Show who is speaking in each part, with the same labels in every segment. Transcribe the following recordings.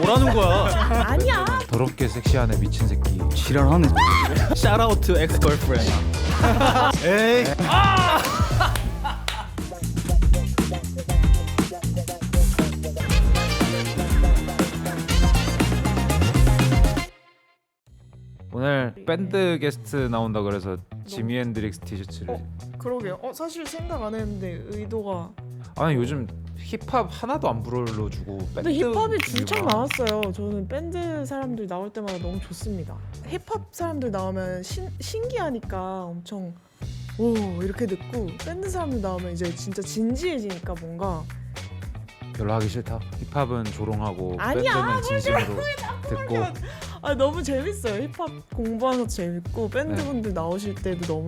Speaker 1: 뭐라는 거야?
Speaker 2: 아니야.
Speaker 3: 더럽게 섹시한 애 미친 새끼.
Speaker 4: 지랄하네.
Speaker 1: Shout out to ex girlfriend.
Speaker 4: 에이.
Speaker 3: 오늘 밴드 게스트 나온다 그래서 지미 앤드릭스 티셔츠를.
Speaker 2: 그러게요. 사실 생각 안 했는데 의도가.
Speaker 3: 아니 요즘 힙합 하나도 안 불러주고 밴드.
Speaker 2: 근데 힙합이 줄창
Speaker 3: 이유가.
Speaker 2: 나왔어요. 저는 밴드 사람들 나올 때마다 너무 좋습니다. 힙합 사람들 나오면 신기하니까 엄청 오 이렇게 듣고 밴드 사람들 나오면 이제 진짜 진지해지니까 뭔가
Speaker 3: 별로 하기 싫다. 힙합은 조롱하고
Speaker 2: 아니야,
Speaker 3: 밴드는 진심으로 듣고.
Speaker 2: 너무 재밌어요. 힙합 공부하는 것도 재밌고 밴드 분들 나오실 때도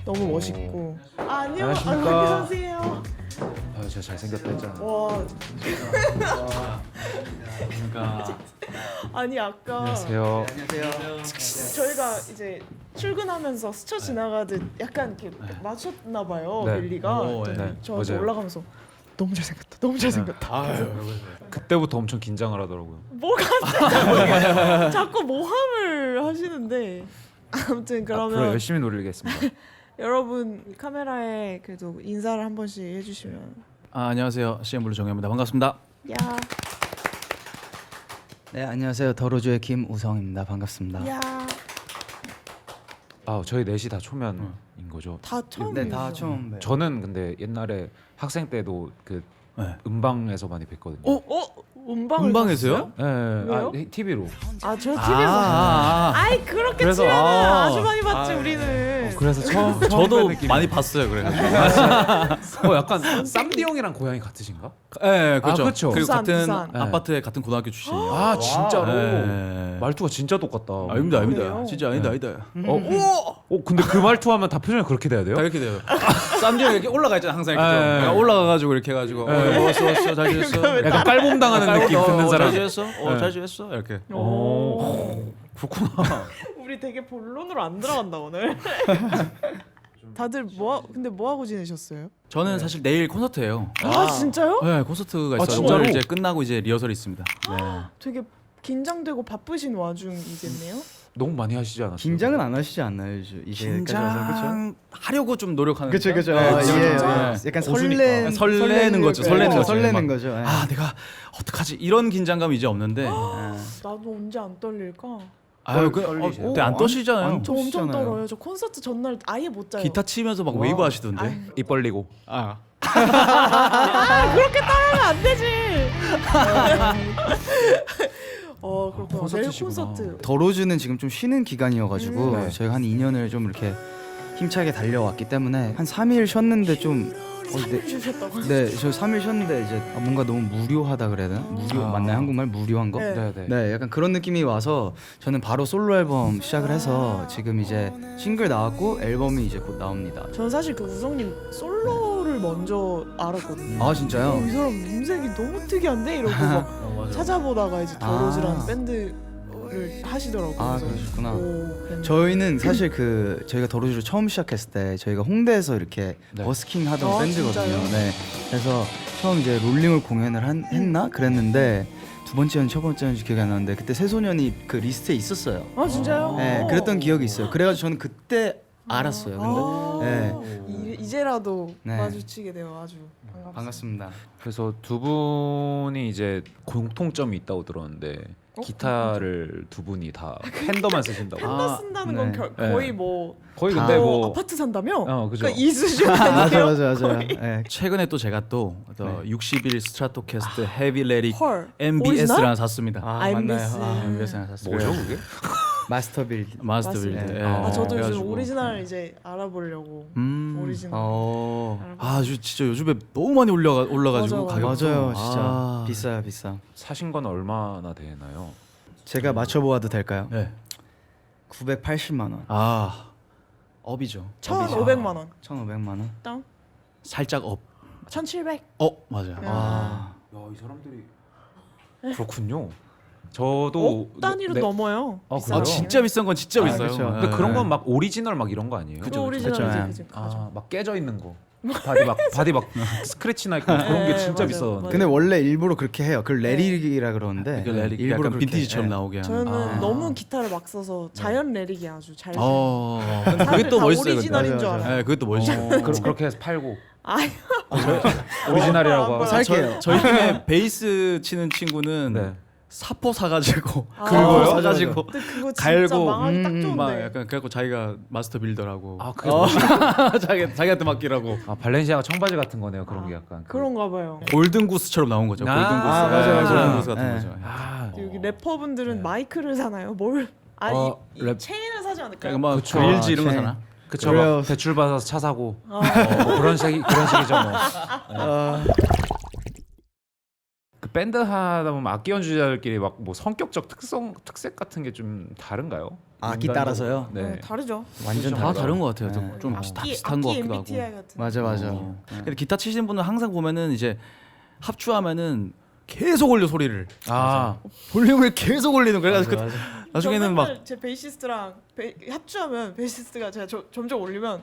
Speaker 2: 너무 멋있고.
Speaker 3: 안녕하십니까.
Speaker 2: 안녕하세요.
Speaker 3: 아 제가 잘생겼다 했잖아.
Speaker 2: 와
Speaker 1: 그러니까
Speaker 2: 아니 아까
Speaker 3: 안녕하세요.
Speaker 2: 저희가 이제 출근하면서 스쳐 지나가듯 약간 이렇게 맞췄나 봐요.
Speaker 3: 네.
Speaker 2: 벨리가.
Speaker 1: 오,
Speaker 3: 네.
Speaker 2: 저한테
Speaker 3: 맞아요.
Speaker 2: 올라가면서 너무 잘생겼다. 너무 잘생겼다.
Speaker 1: 아유,
Speaker 3: 그때부터 엄청 긴장을 하더라고요.
Speaker 2: 뭐가 자꾸 모함을 하시는데 아무튼
Speaker 3: 앞으로
Speaker 2: 그러면
Speaker 3: 열심히 노리겠습니다.
Speaker 2: 여러분 카메라에 그래도 인사를 한 번씩 해주시면.
Speaker 1: 안녕하세요. CM블루 정현입니다. 반갑습니다.
Speaker 2: 야,
Speaker 4: 네 안녕하세요. 더로즈의 김우성입니다. 반갑습니다.
Speaker 2: 야,
Speaker 3: 아 저희 넷이 다 초면인 거죠.
Speaker 2: 다 처음.
Speaker 4: 네, 다 처음 봬요.
Speaker 3: 저는 근데 옛날에 학생 때도 그
Speaker 1: 네.
Speaker 3: 음방에서 많이 뵀거든요.
Speaker 2: 음방을
Speaker 1: 음방에서요?
Speaker 3: 네,
Speaker 2: 왜요?
Speaker 3: TV로.
Speaker 2: 저 TV에서 봤어요. 아이 그렇게
Speaker 3: 그래서-
Speaker 2: 치면은
Speaker 1: 아.
Speaker 2: 아주 많이 봤지 우리는.
Speaker 3: 그래서 처음
Speaker 1: 저도
Speaker 3: 뵌 느낌이-
Speaker 1: 많이 봤어요. 그래가지고.
Speaker 3: 약간 쌈디 형이랑 고향이 같으신가?
Speaker 1: 네, 그렇죠.
Speaker 3: 그쵸.
Speaker 1: 그리고
Speaker 2: 부산,
Speaker 1: 같은
Speaker 2: 부산.
Speaker 1: 아파트에 같은 고등학교 출신이에요.
Speaker 3: 아 진짜로?
Speaker 1: 네.
Speaker 3: 말투가 진짜 똑같다.
Speaker 1: 아닙니다,
Speaker 2: 그래요?
Speaker 1: 아닙니다. 진짜 아니다,
Speaker 3: 네.
Speaker 1: 아니다.
Speaker 3: 근데 그 말투하면 다 표정이 그렇게 돼야 돼요?
Speaker 1: 다 이렇게 돼요. 쌈디 형 이렇게 올라가 있잖아 항상 이렇게.
Speaker 3: 네.
Speaker 1: 내가 올라가가지고 이렇게 해가지고 왔어, 잘 지냈어.
Speaker 3: 약간 깔봄 당하는 느낌 듣는 사람.
Speaker 1: 잘 지냈어?
Speaker 3: 네.
Speaker 1: 잘 지냈어? 이렇게.
Speaker 3: 그렇구나.
Speaker 2: 우리 되게 본론으로 안 들어간다 오늘. 다들 근데 뭐 하고 지내셨어요?
Speaker 1: 저는 사실 내일 콘서트예요.
Speaker 2: 진짜요?
Speaker 1: 네, 콘서트가 있어요.
Speaker 3: 진짜로?
Speaker 1: 오늘 이제 끝나고 이제 리허설이 있습니다. 네.
Speaker 2: 되게 긴장되고 바쁘신 와중이겠네요.
Speaker 3: 너무 많이 하시지 않았어요?
Speaker 4: 긴장은 안 하시지 않나요? 이제까지 와서 그렇죠?
Speaker 1: 긴장하려고 좀 노력하는.
Speaker 4: 그렇죠, 그렇죠.
Speaker 1: 네,
Speaker 4: 이게
Speaker 1: 진짜.
Speaker 4: 약간
Speaker 1: 웃으니까. 설레는 거죠, 설레는 거죠.
Speaker 4: 설레는 거죠. 예.
Speaker 1: 아, 내가 어떡하지? 이런 긴장감이 이제 없는데.
Speaker 2: 나도 언제 안 떨릴까?
Speaker 1: 아유,
Speaker 3: 떨리세요?
Speaker 1: 그때 안 떠시잖아요.
Speaker 4: 안
Speaker 2: 저 엄청
Speaker 4: 떨리시잖아요.
Speaker 2: 떨어요. 저 콘서트 전날 아예 못 자요.
Speaker 1: 기타 치면서 막 웨이브 하시던데.
Speaker 3: 입 벌리고.
Speaker 1: 아.
Speaker 2: 그렇게 따라하면 안 되지. 그렇구나. 내일
Speaker 3: 콘서트시구나.
Speaker 2: 콘서트.
Speaker 4: 더로즈는 지금 좀 쉬는 기간이어가지고
Speaker 3: 네.
Speaker 4: 저희가 한 2년을 좀 이렇게 힘차게 달려왔기 때문에 한 3일 쉬었는데 좀
Speaker 2: 주셨다고.
Speaker 4: 네, 저 3일 쉬었는데 이제 뭔가 너무 무료하다 그래야 되나? 무료 맞나요? 한국말 무료한 거?
Speaker 2: 네.
Speaker 3: 네네.
Speaker 4: 네, 약간 그런 느낌이 와서 저는 바로 솔로 앨범 시작을 해서 지금 이제 싱글 나왔고 앨범이 이제 곧 나옵니다.
Speaker 2: 저는 사실 그 우성님 솔로를 먼저 알았거든요.
Speaker 4: 아 진짜요?
Speaker 2: 이 사람 음색이 너무 특이한데 이러고 막 찾아보다가 이제 더로즈라는 밴드를 하시더라고요.
Speaker 4: 아
Speaker 2: 그래서
Speaker 4: 그러셨구나.
Speaker 2: 그랬는데.
Speaker 4: 저희는 사실 저희가 더로즈를 처음 시작했을 때 저희가 홍대에서 이렇게
Speaker 3: 네.
Speaker 4: 버스킹 하던
Speaker 2: 아,
Speaker 4: 밴드거든요.
Speaker 2: 진짜요?
Speaker 4: 네, 그래서 처음 이제 롤링을 공연을 했나 그랬는데 두 번째는 첫 번째는 기억이 안 나는데 그때 새소년이 그 리스트에 있었어요.
Speaker 2: 아 진짜요?
Speaker 4: 네, 그랬던 기억이 있어요. 그래가지고 저는 그때 알았어요. 근데
Speaker 2: 이제라도
Speaker 4: 네.
Speaker 2: 마주치게 되어 아주
Speaker 4: 반갑습니다.
Speaker 3: 그래서 두 분이 이제 공통점이 있다고 들었는데 기타를 두 분이 다 팬더만 쓰신다고.
Speaker 2: 팬더 쓴다는 건
Speaker 4: 네.
Speaker 2: 거의
Speaker 3: 네.
Speaker 2: 뭐
Speaker 3: 거의
Speaker 4: 다-
Speaker 3: 근데 뭐
Speaker 2: 아파트 산다며?
Speaker 3: 그죠.
Speaker 2: 그러니까 이 수준 아니에요?
Speaker 4: 맞아요.
Speaker 2: 거의.
Speaker 4: 네.
Speaker 1: 최근에 또 제가 또 60일 스트라토캐스트 헤비 레릭
Speaker 2: 헐.
Speaker 1: MBS를
Speaker 2: 오리지널?
Speaker 1: 하나 샀습니다.
Speaker 2: MBS.
Speaker 1: MBS 하나 샀습니다.
Speaker 3: 뭐죠 그게?
Speaker 4: 마스터 빌드.
Speaker 1: 마스터 빌드.
Speaker 4: 맞습니다.
Speaker 1: 예.
Speaker 2: 저도 요즘
Speaker 1: 그래가지고.
Speaker 2: 오리지널 이제 알아보려고. 오리지널.
Speaker 1: 진짜 요즘에 너무 많이 올라가지고
Speaker 2: 맞아요.
Speaker 1: 가격도.
Speaker 4: 맞아요, 진짜
Speaker 1: 아.
Speaker 4: 비싸요, 비싸.
Speaker 3: 사신 건 얼마나 되나요?
Speaker 4: 제가 맞춰보아도 될까요?
Speaker 1: 네.
Speaker 4: 980만 원,
Speaker 1: 업이죠.
Speaker 2: 1,500만 원.
Speaker 4: 1,500만 원.
Speaker 2: 땅.
Speaker 1: 살짝 업.
Speaker 2: 1,700.
Speaker 1: 맞아요.
Speaker 2: 야.
Speaker 3: 이 사람들이 그렇군요. 저도
Speaker 2: 단위로
Speaker 3: 네.
Speaker 2: 넘어요.
Speaker 3: 아,
Speaker 2: 비싼
Speaker 3: 그래요?
Speaker 2: 거.
Speaker 1: 진짜 비싼 건 진짜
Speaker 4: 아,
Speaker 1: 비싸요.
Speaker 4: 그렇죠.
Speaker 3: 근데 그런 건 막 오리지널 막 이런 거 아니에요?
Speaker 1: 그죠,
Speaker 2: 오리지널이지,
Speaker 4: 그쵸.
Speaker 2: 그치.
Speaker 3: 막 깨져 있는 거. 바디 막 스크래치 나 있고 그런 게
Speaker 2: 네,
Speaker 3: 진짜
Speaker 2: 맞아요.
Speaker 3: 비싸던데.
Speaker 4: 근데 원래 일부러 그렇게 해요. 그걸 레릭이라 그러는데
Speaker 1: 그 레릭
Speaker 4: 일부러
Speaker 1: 약간
Speaker 4: 그렇게,
Speaker 1: 빈티지처럼
Speaker 4: 예.
Speaker 1: 나오게 하는.
Speaker 2: 저는
Speaker 3: 아.
Speaker 2: 너무 기타를 막 써서 자연 레릭이 아주 잘.
Speaker 1: 그게
Speaker 2: 사람들
Speaker 1: 또
Speaker 2: 다
Speaker 1: 멋있어요.
Speaker 2: 오리지널인
Speaker 1: 근데.
Speaker 2: 줄 알아요.
Speaker 1: 네, 그것도 멋있어요.
Speaker 3: 그렇게 해서 팔고
Speaker 2: 아유.
Speaker 3: 오리지널이라고 하고.
Speaker 4: 살게요.
Speaker 1: 저희 팀에 베이스 치는 친구는
Speaker 3: 네.
Speaker 1: 사포 사가지고
Speaker 2: 아.
Speaker 1: 긁어요?
Speaker 2: 맞아,
Speaker 1: 사가지고
Speaker 2: 근데 그거 진짜
Speaker 1: 갈고,
Speaker 2: 망하기 딱 좋은데.
Speaker 1: 막 약간 그래갖고 자기가 마스터 빌더라고.
Speaker 3: 아 그게 뭐야?
Speaker 1: 자기한테 맡기라고.
Speaker 3: 아 발렌시아가 청바지 같은 거네요. 그런 게 약간.
Speaker 2: 그런가 봐요.
Speaker 1: 골든 구스처럼 나온 거죠.
Speaker 3: 아,
Speaker 1: 골든 구스.
Speaker 3: 아,
Speaker 4: 맞아요.
Speaker 1: 골든 구스 같은
Speaker 4: 네.
Speaker 1: 거죠.
Speaker 3: 아,
Speaker 2: 여기 래퍼분들은 마이크를 사나요? 뭘? 아니 이
Speaker 3: 랩-
Speaker 2: 체인을 사지 않을까요?
Speaker 1: 그러니까 막
Speaker 3: 그쵸.
Speaker 1: 그릴지 이런 거
Speaker 4: 아,
Speaker 1: 사나?
Speaker 3: 그쵸.
Speaker 4: 그래요.
Speaker 3: 막 대출 받아서 차 사고
Speaker 2: 아.
Speaker 3: 뭐 그런 식이죠 뭐.
Speaker 4: 아,
Speaker 3: 그 밴드 하다 보면 악기 연주자들끼리 막 뭐 성격적 특색 같은 게 좀 다른가요?
Speaker 4: 악기
Speaker 3: 인간적으로?
Speaker 4: 따라서요?
Speaker 3: 네.
Speaker 2: 네, 다르죠.
Speaker 4: 완전
Speaker 1: 다
Speaker 4: 다르죠.
Speaker 1: 다른 것 같아요.
Speaker 4: 네.
Speaker 1: 좀 다 비슷한 것 같기도 하고.
Speaker 2: MBTI 같은.
Speaker 4: 맞아 맞아.
Speaker 1: 근데 기타 치시는 분은 항상 보면은 이제 합주하면은 계속 올려 소리를.
Speaker 3: 아,
Speaker 1: 볼륨을 계속 올리는 거예요. 그래서
Speaker 4: 맞아, 맞아.
Speaker 1: 나중에는
Speaker 2: 저
Speaker 1: 막
Speaker 2: 맨날 제 베이시스트랑 합주하면 베이시스트가 제가 점점 올리면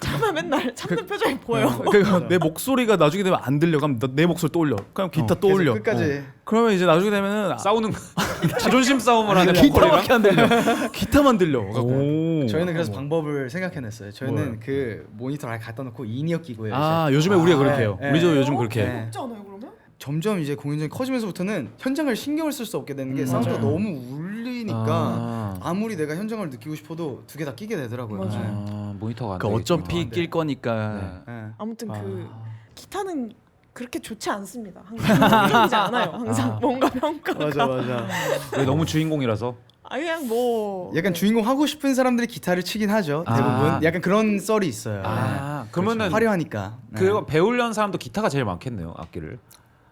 Speaker 2: 참아 맨날 참는 표정이 보여요.
Speaker 1: 그러니까 내 목소리가 나중에 되면 안 들려. 그럼 내 목소리 또 올려. 그럼 기타 또
Speaker 4: 계속
Speaker 1: 올려.
Speaker 4: 끝까지.
Speaker 1: 그러면 이제 나중에 되면은
Speaker 3: 싸우는 자존심 싸움을 하는
Speaker 1: 기타밖에 안 들려. 기타만 들려.
Speaker 3: 오.
Speaker 4: 저희는 그래서 방법을 생각해냈어요. 저희는
Speaker 1: 뭐예요?
Speaker 4: 그 모니터를 아예 갖다 놓고 인이어 끼고 해요.
Speaker 1: 아 요즘에 우리가 그렇게 해요.
Speaker 4: 네,
Speaker 1: 우리도
Speaker 4: 네.
Speaker 1: 요즘 그렇게 해요.
Speaker 4: 네.
Speaker 2: 없지 않아요 그러면?
Speaker 4: 점점 이제 공연장이 커지면서부터는 현장을 신경을 쓸 수 없게 되는 게 사운드가
Speaker 1: 맞아요.
Speaker 4: 너무 울리니까 아무리 내가 현장을 느끼고 싶어도 두 개 다 끼게 되더라고요.
Speaker 2: 맞아요.
Speaker 3: 아, 모니터가 안
Speaker 1: 그
Speaker 3: 되겠구나.
Speaker 1: 어차피 낄 거니까.
Speaker 4: 네.
Speaker 2: 아무튼 그
Speaker 1: 아.
Speaker 2: 기타는 그렇게 좋지 않습니다. 항상 긍정적이지 않아요. 항상 뭔가 평가가.
Speaker 4: 맞아 맞아.
Speaker 3: 왜 너무 주인공이라서.
Speaker 2: 아 그냥 뭐
Speaker 4: 약간 주인공 하고 싶은 사람들이 기타를 치긴 하죠.
Speaker 3: 아.
Speaker 4: 대부분 약간 그런 썰이 있어요.
Speaker 3: 아,
Speaker 4: 네.
Speaker 3: 그러면은
Speaker 4: 화려하니까. 네.
Speaker 3: 그 배우려는 사람도 기타가 제일 많겠네요. 악기를.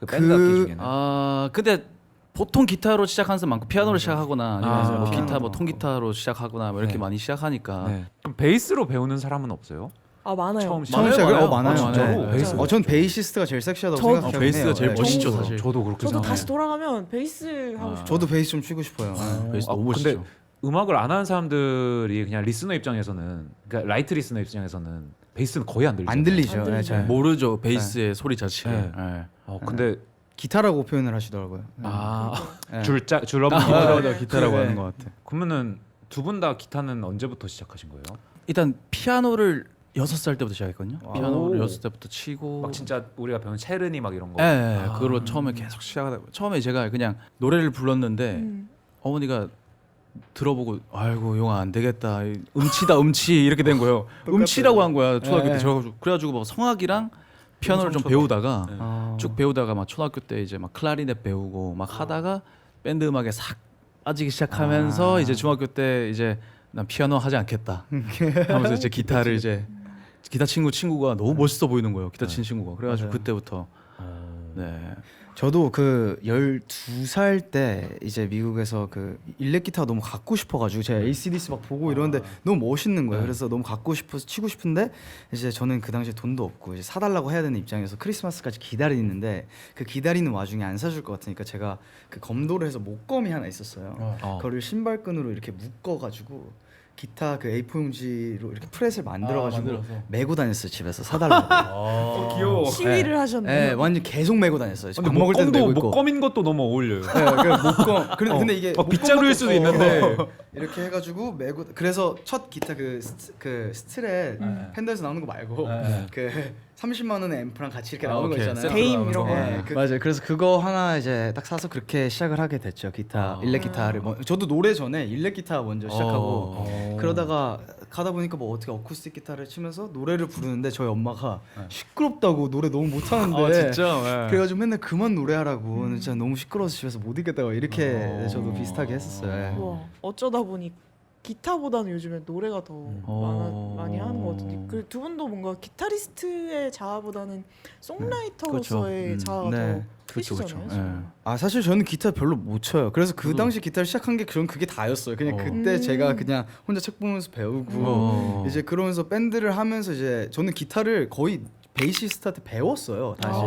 Speaker 3: 그 밴드
Speaker 4: 그-
Speaker 3: 악기 중에는.
Speaker 1: 아 근데 보통 기타로 시작하는 사람 많고 피아노로 시작하거나 아니면
Speaker 3: 아,
Speaker 1: 뭐 기타
Speaker 4: 피아노
Speaker 1: 뭐
Speaker 4: 많고.
Speaker 1: 통기타로 시작하거나 뭐 이렇게
Speaker 3: 네.
Speaker 1: 많이 시작하니까.
Speaker 3: 네. 그럼 베이스로 배우는 사람은 없어요?
Speaker 2: 아 많아요.
Speaker 3: 처음
Speaker 4: 처음 시작을
Speaker 1: 많아요.
Speaker 4: 많아요.
Speaker 1: 아, 진짜로?
Speaker 4: 네.
Speaker 3: 베이스.
Speaker 4: 전 베이시스트가 제일 섹시하다고
Speaker 2: 저-
Speaker 4: 생각해요.
Speaker 1: 베이스가 제일 멋있죠, 사실.
Speaker 3: 저도 그렇게
Speaker 2: 저도
Speaker 3: 생각해요.
Speaker 2: 다시 돌아가면 베이스 하고 싶어요.
Speaker 4: 저도 베이스 좀 치고 싶어요.
Speaker 1: 베이스
Speaker 3: 아,
Speaker 1: 너무 멋있죠.
Speaker 3: 근데 음악을 안 하는 사람들이 그냥 리스너 입장에서는, 그러니까 라이트 리스너 입장에서는 베이스는 거의 안 들리죠.
Speaker 4: 안 들리죠.
Speaker 2: 안 들리죠.
Speaker 4: 네, 잘.
Speaker 1: 모르죠 베이스의 소리 자체를.
Speaker 3: 네.
Speaker 1: 네.
Speaker 3: 근데
Speaker 4: 기타라고 표현을 하시더라고요.
Speaker 3: 아,
Speaker 4: 네.
Speaker 3: 줄 없는
Speaker 1: 아,
Speaker 3: 기타.
Speaker 1: 맞아 기타라고
Speaker 4: 네.
Speaker 1: 하는 것 같아.
Speaker 3: 그러면은 두 분 다 기타는 언제부터 시작하신 거예요?
Speaker 1: 일단 피아노를 6살 때부터 시작했거든요.
Speaker 3: 오.
Speaker 1: 피아노를 6살부터 치고.
Speaker 3: 막 진짜 우리가 배운 체르니 막 이런 거.
Speaker 1: 예, 예,
Speaker 3: 아.
Speaker 1: 그걸로 처음에 계속 시작하다. 처음에 제가 그냥 노래를 불렀는데 어머니가 들어보고 아이고 용아 안 되겠다 음치다 음치 이렇게 된 거예요. 음치라고 한 거야 초등학교
Speaker 4: 네.
Speaker 1: 때. 그래가지고 막 성악이랑 피아노를 좀 배우다가
Speaker 4: 아.
Speaker 1: 쭉 배우다가 막 초등학교 때 이제 막 클라리넷 배우고 막 하다가 밴드 음악에 싹 빠지기 시작하면서 이제 중학교 때 이제 난 피아노 하지 않겠다 하면서 이제 기타를 이제 기타 친구가 너무 멋있어 보이는 거예요. 기타 친 친구가. 그래가지고
Speaker 4: 맞아요.
Speaker 1: 그때부터 네.
Speaker 4: 저도 그 12살 때 이제 미국에서 그 일렉 기타가 너무 갖고 싶어가지고 제가 AC/DC 막 보고 이러는데 너무 멋있는 거예요. 그래서 너무 갖고 싶어서 치고 싶은데 이제 저는 그 당시에 돈도 없고 이제 사달라고 해야 되는 입장에서 크리스마스까지 기다리는데 그 기다리는 와중에 안 사줄 것 같으니까 제가 그 검도를 해서 목검이 하나 있었어요. 그거를 신발끈으로 이렇게 묶어가지고 기타 그 A4 용지로 이렇게 프렛을 만들어가지고
Speaker 1: 만들어서.
Speaker 4: 메고 다녔어요 집에서 사달라고.
Speaker 3: 귀여워.
Speaker 2: 시위를
Speaker 4: 네,
Speaker 2: 하셨네요.
Speaker 4: 완전 계속 메고 다녔어요.
Speaker 3: 근데
Speaker 4: 밥 먹을 때도 메고 있고.
Speaker 3: 목검인 것도 너무 어울려요.
Speaker 4: 네, 그 목검. 근데 이게
Speaker 3: 막 빗자루일 수도 있는데.
Speaker 4: 이렇게 해가지고 메고. 그래서 첫 기타 그 스트랩 팬더에서 나오는 거 말고 그 30만 원의 앰프랑 같이 이렇게 나오는 거
Speaker 1: 오케이.
Speaker 4: 있잖아요.
Speaker 2: 게임 이런 거.
Speaker 4: 네, 맞아요. 그래서 그거 하나 이제 딱 사서 그렇게 시작을 하게 됐죠. 기타 일렉 기타를. 저도 노래 전에 일렉 기타 먼저 시작하고 그러다가 가다 보니까 뭐 어떻게 어쿠스틱 기타를 치면서 노래를 부르는데 저희 엄마가 시끄럽다고 노래 너무 못하는데.
Speaker 1: 아 진짜. 네.
Speaker 4: 그래가지고 맨날 그만 노래하라고 진짜 너무 시끄러워서 집에서 못 있겠다고 이렇게 저도 비슷하게 했었어요. 예.
Speaker 2: 우와, 어쩌다 보니 기타보다는 요즘에 노래가 더 많이 하는 것 같은데 그 두 분도 뭔가 기타리스트의 자아보다는 송라이터로서의
Speaker 1: 그렇죠.
Speaker 2: 자아가
Speaker 4: 네.
Speaker 2: 더
Speaker 1: 그렇죠,
Speaker 2: 크시잖아요.
Speaker 1: 그렇죠. 예.
Speaker 4: 아 사실 저는 기타 별로 못 쳐요. 그래서 그
Speaker 1: 저도.
Speaker 4: 당시 기타를 시작한 게 저는 그게 다였어요. 그냥 그때 제가 그냥 혼자 책 보면서 배우고 이제 그러면서 밴드를 하면서 이제 저는 기타를 거의 베이시스트한테 배웠어요. 다시.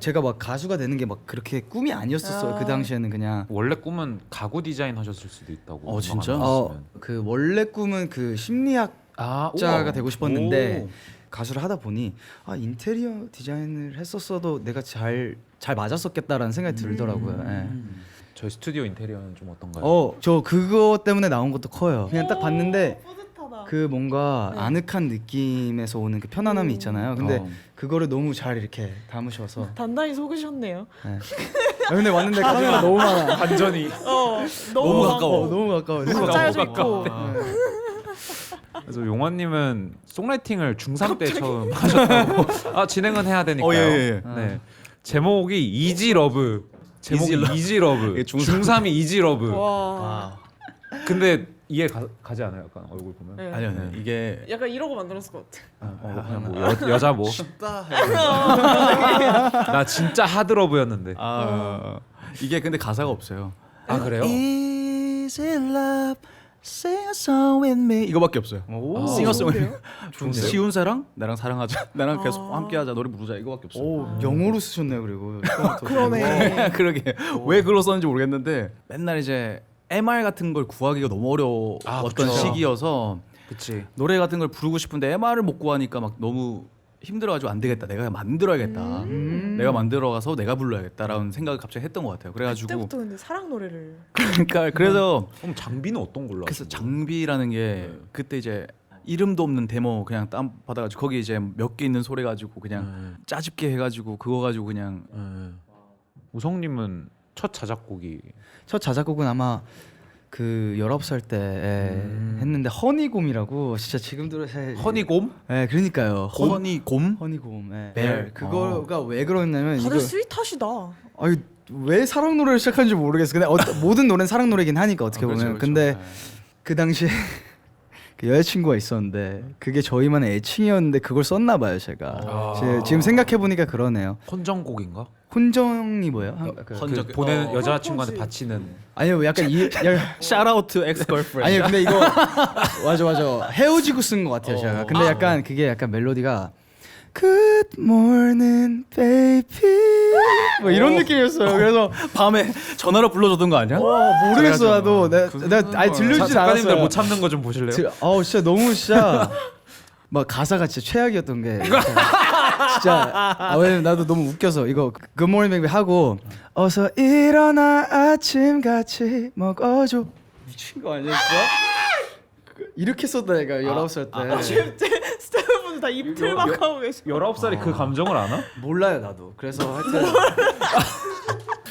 Speaker 4: 제가 막 가수가 되는 게 막 그렇게 꿈이 아니었었어요. 그 당시에는 그냥.
Speaker 3: 원래 꿈은 가구 디자인 하셨을 수도 있다고.
Speaker 1: 진짜?
Speaker 3: 생각하셨으면.
Speaker 4: 그 원래 꿈은 그 심리학자가
Speaker 3: 아, 우와.
Speaker 4: 되고 싶었는데 가수를 하다 보니 아 인테리어 디자인을 했었어도 내가 잘 맞았었겠다라는 생각이 들더라고요. 예.
Speaker 3: 저희 스튜디오 인테리어는 좀 어떤가요?
Speaker 4: 저 그거 때문에 나온 것도 커요. 그냥 딱 봤는데
Speaker 2: 뿌듯하다.
Speaker 4: 그 뭔가
Speaker 2: 네.
Speaker 4: 아늑한 느낌에서 오는 그 편안함이 있잖아요. 근데
Speaker 1: 어.
Speaker 4: 그거를 너무 잘 이렇게 담으셔서.
Speaker 2: 단단히 속으셨네요.
Speaker 4: 예. 아, 근데 왔는데 카메라 너무 많아.
Speaker 3: 반전이.
Speaker 1: 너무 가까워.
Speaker 4: 너무 가까워.
Speaker 2: 짜여져 있고.
Speaker 3: 그래서 용원님은 송라이팅을 중3 때 처음 하셨다고. 아 진행은 해야 되니까요.
Speaker 1: 예.
Speaker 3: 네. 제목이 이지 러브. 제목이
Speaker 1: 이지
Speaker 3: 이지 러브.
Speaker 1: 이게
Speaker 3: 중3이 이지 러브.
Speaker 2: 와.
Speaker 3: 근데 이해 가지 않아요? 약간 얼굴 보면.
Speaker 2: 네.
Speaker 1: 아니요, 이게
Speaker 2: 약간 이러고 만들었을 것 같아.
Speaker 3: 그냥 뭐 여자 뭐. 나 진짜 하드러브였는데.
Speaker 1: 이게 근데 가사가 없어요.
Speaker 3: 아 그래요?
Speaker 1: Easy love, sing a song with me 이거밖에 없어요.
Speaker 4: 오.
Speaker 1: 싱어송
Speaker 3: 좋은데요?
Speaker 1: 쉬운 사랑, 나랑 사랑하자, 나랑 계속
Speaker 2: 아.
Speaker 1: 함께하자, 노래 부르자 이거밖에 없어요.
Speaker 4: 오, 영어로 쓰셨네요. 그리고
Speaker 2: 그러네.
Speaker 1: 그러게 왜 글로 썼는지 모르겠는데 맨날 이제 MR 같은 걸 구하기가 너무 어려웠던
Speaker 3: 그쵸.
Speaker 1: 시기여서
Speaker 3: 그치.
Speaker 1: 노래 같은 걸 부르고 싶은데 MR을 못 구하니까 막 너무 힘들어가지고 안 되겠다. 내가 만들어야겠다. 내가 만들어가서 내가 불러야겠다라는 생각을 갑자기 했던 것 같아요. 그래가지고
Speaker 2: 그때부터 근데 사랑 노래를.
Speaker 1: 그러니까 그래서
Speaker 3: 그럼 장비는 어떤 걸로?
Speaker 1: 그래서
Speaker 3: 하시는 거예요?
Speaker 1: 장비라는 게 그때 이제 이름도 없는 데모 그냥 다운 받아가지고 거기 이제 몇 개 있는 소리 가지고 그냥 짜집게 해가지고 그거 가지고 그냥
Speaker 3: 우성님은 첫 자작곡이
Speaker 4: 첫 자작곡은 아마 그 19살 때 했는데 허니곰이라고 진짜 지금 들어서
Speaker 3: 허니곰?
Speaker 4: 예, 그러니까요.
Speaker 1: 허니곰?
Speaker 4: 허니곰. 예.
Speaker 1: 벨.
Speaker 4: 그거가 왜 그러냐면
Speaker 2: 다들
Speaker 4: 이거
Speaker 2: 스윗하시다.
Speaker 4: 아니 왜 사랑 노래를 시작한지 모르겠어. 근데 모든 노래는 사랑 노래긴 하니까 어떻게
Speaker 1: 그렇죠,
Speaker 4: 보면.
Speaker 1: 그렇죠.
Speaker 4: 근데
Speaker 1: 네.
Speaker 4: 그 당시에 그 여자친구가 있었는데 그게 저희만의 애칭이었는데 그걸 썼나 봐요, 제가. 지금 생각해 보니까 그러네요.
Speaker 3: 헌정곡인가?
Speaker 4: 혼정이 뭐예요?
Speaker 1: 헌정.
Speaker 3: 그 보내는
Speaker 2: 어,
Speaker 3: 여자친구한테
Speaker 2: 프로포즈.
Speaker 3: 바치는
Speaker 4: 아니요, 약간
Speaker 1: Shout out to ex girlfriend.
Speaker 4: 아니 근데 이거 맞아 헤어지고 쓴 것 같아요 제가. 근데 약간 그게 약간 멜로디가 Good morning baby 뭐 이런 느낌이었어요. 그래서
Speaker 1: 밤에 전화로 불러줬던 거 아니야?
Speaker 4: 모르겠어 나도 내가 아니 들려주진
Speaker 3: 작가님들
Speaker 4: 않았어요.
Speaker 3: 못 참는 거 좀 보실래요?
Speaker 4: 진짜 너무 진짜 막 가사가 진짜 최악이었던 게 진짜 왜냐면 나도 너무 웃겨서 이거 Good morning baby 하고 어서 일어나 아침 같이 먹어줘 미친 거 아니야 진짜? 이렇게 썼다니까 19살 때.
Speaker 2: 지금 스태프분들 다 입틀막 하고 계시.
Speaker 3: 19살이 그 감정을 아나?
Speaker 4: 몰라요 나도. 그래서 하여튼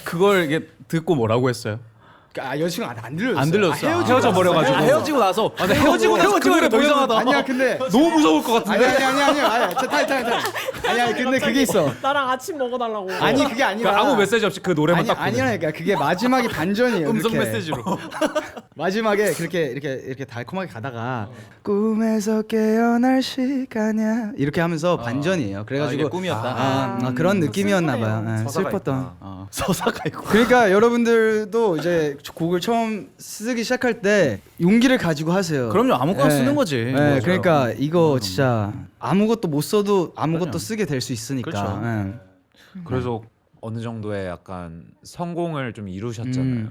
Speaker 1: 그걸 이게 듣고 뭐라고 했어요?
Speaker 4: 여자친구 안 들렸어요.
Speaker 1: 안 들렸어.
Speaker 3: 헤어져 버려가지고.
Speaker 1: 헤어지고 나서.
Speaker 3: 근데 헤어지고 나서 그 노래
Speaker 1: 더 이상하다.
Speaker 4: 아니야 근데
Speaker 3: 너무 무서울 것 같은데.
Speaker 4: 아니야 아니야 근데 그게 있어.
Speaker 2: 나랑 아침 먹어달라고.
Speaker 4: 아니 그게 아니라
Speaker 3: 아무 메시지 없이 그 노래만 딱 보내.
Speaker 4: 아니라니까 그게 마지막에 반전이에요.
Speaker 1: 음성
Speaker 4: 그렇게.
Speaker 1: 메시지로.
Speaker 4: 마지막에 그렇게 이렇게 달콤하게 가다가 꿈에서 깨어날 시간이야 이렇게 하면서 반전이에요.
Speaker 1: 이게
Speaker 4: 그래가지고
Speaker 1: 꿈이었다.
Speaker 4: 그런 느낌이었나
Speaker 2: 슬프네요.
Speaker 4: 봐요. 예,
Speaker 3: 서사가
Speaker 4: 슬펐던.
Speaker 1: 서사가 있고.
Speaker 4: 그러니까 여러분들도 이제 곡을 처음 쓰기 시작할 때 용기를 가지고 하세요.
Speaker 1: 그럼요, 아무거나
Speaker 4: 예.
Speaker 1: 쓰는 거지.
Speaker 4: 예,
Speaker 1: 맞아요.
Speaker 4: 그러니까 이거 진짜 아무것도 못 써도 아무것도 쓰게 될 수 있으니까.
Speaker 1: 그렇죠.
Speaker 4: 예.
Speaker 3: 그래서 어느 정도의 약간 성공을 좀 이루셨잖아요.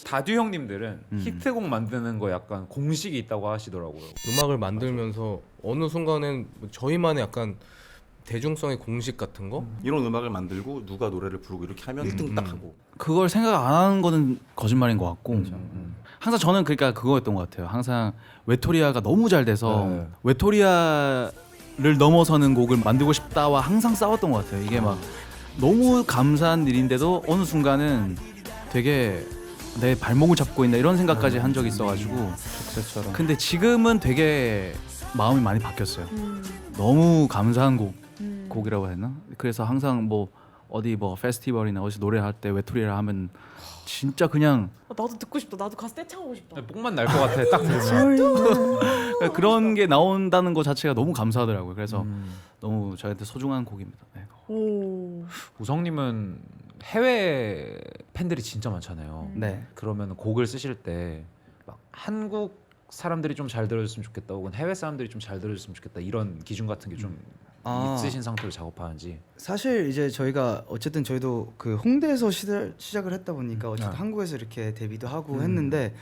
Speaker 3: 다듀 형님들은 히트곡 만드는 거 약간 공식이 있다고 하시더라고요.
Speaker 5: 음악을 만들면서 어느 순간엔 뭐 저희만의 약간 대중성의 공식 같은 거?
Speaker 6: 이런 음악을 만들고 누가 노래를 부르고 이렇게 하면 1등 딱 하고
Speaker 1: 그걸 생각 안 하는 거는 거짓말인 것 같고 항상 저는 그러니까 그거였던 것 같아요. 항상 외톨이아가 너무 잘 돼서
Speaker 3: 네.
Speaker 1: 외톨이아를 넘어서는 곡을 만들고 싶다와 항상 싸웠던 것 같아요. 이게 막 너무 감사한 일인데도 어느 순간은 되게 내 발목을 잡고 있나 이런 생각까지 한 적이 있어가지고 근데 지금은 되게 마음이 많이 바뀌었어요. 너무 감사한 곡이라고 했나? 그래서 항상 뭐 어디 뭐 페스티벌이나 어디서 노래할 때 외톨이라 하면 진짜 그냥
Speaker 2: 나도 듣고 싶다. 나도 가서 떼창하고 싶다.
Speaker 3: 뽕만 날 것 같아. 딱 들으면.
Speaker 1: 그런 게 나온다는 것 자체가 너무 감사하더라고요. 그래서 너무 저한테 소중한 곡입니다. 네.
Speaker 2: 오.
Speaker 3: 우성님은 해외 팬들이 진짜 많잖아요.
Speaker 4: 네.
Speaker 3: 그러면 곡을 쓰실 때 막 한국 사람들이 좀 잘 들어줬으면 좋겠다 혹은 해외 사람들이 좀 잘 들어줬으면 좋겠다 이런 기준 같은 게 좀 있으신 상태로 작업하는지.
Speaker 4: 사실 이제 저희가 어쨌든 저희도 그 홍대에서 시작을 했다 보니까 어쨌든
Speaker 3: 네.
Speaker 4: 한국에서 이렇게 데뷔도 하고 했는데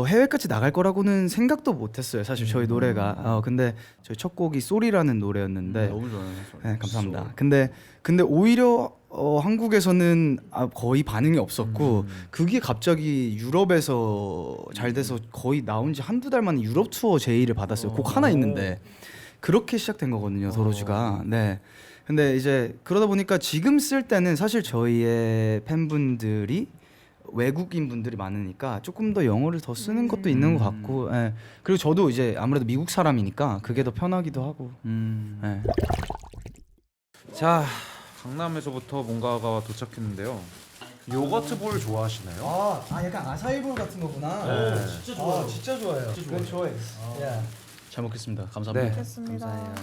Speaker 4: 해외까지 나갈 거라고는 생각도 못했어요. 사실 저희 노래가. 근데 저희 첫 곡이 쏘리라는 노래였는데.
Speaker 1: 너무 좋아요.
Speaker 4: 네, 감사합니다. 근데 오히려 한국에서는 거의 반응이 없었고 그게 갑자기 유럽에서 잘 돼서 거의 나온 지 한두 달 만에 유럽 투어 제의를 받았어요. 곡 하나 있는데 그렇게 시작된 거거든요. 도로즈가. 네. 근데 이제 그러다 보니까 지금 쓸 때는 사실 저희의 팬분들이 외국인 분들이 많으니까 조금 더 영어를 더 쓰는 것도 있는 것 같고, 예. 그리고 저도 이제 아무래도 미국 사람이니까 그게 더 편하기도 하고. 예.
Speaker 3: 자, 강남에서부터 뭔가가 도착했는데요. 요거트 볼 좋아하시나요?
Speaker 4: 약간 아사이볼 같은 거구나.
Speaker 3: 네.
Speaker 4: 진짜 좋아요. 진짜 좋아해요. Good choice.
Speaker 1: 잘 먹겠습니다. 감사합니다.
Speaker 3: 네.
Speaker 2: 됐습니다.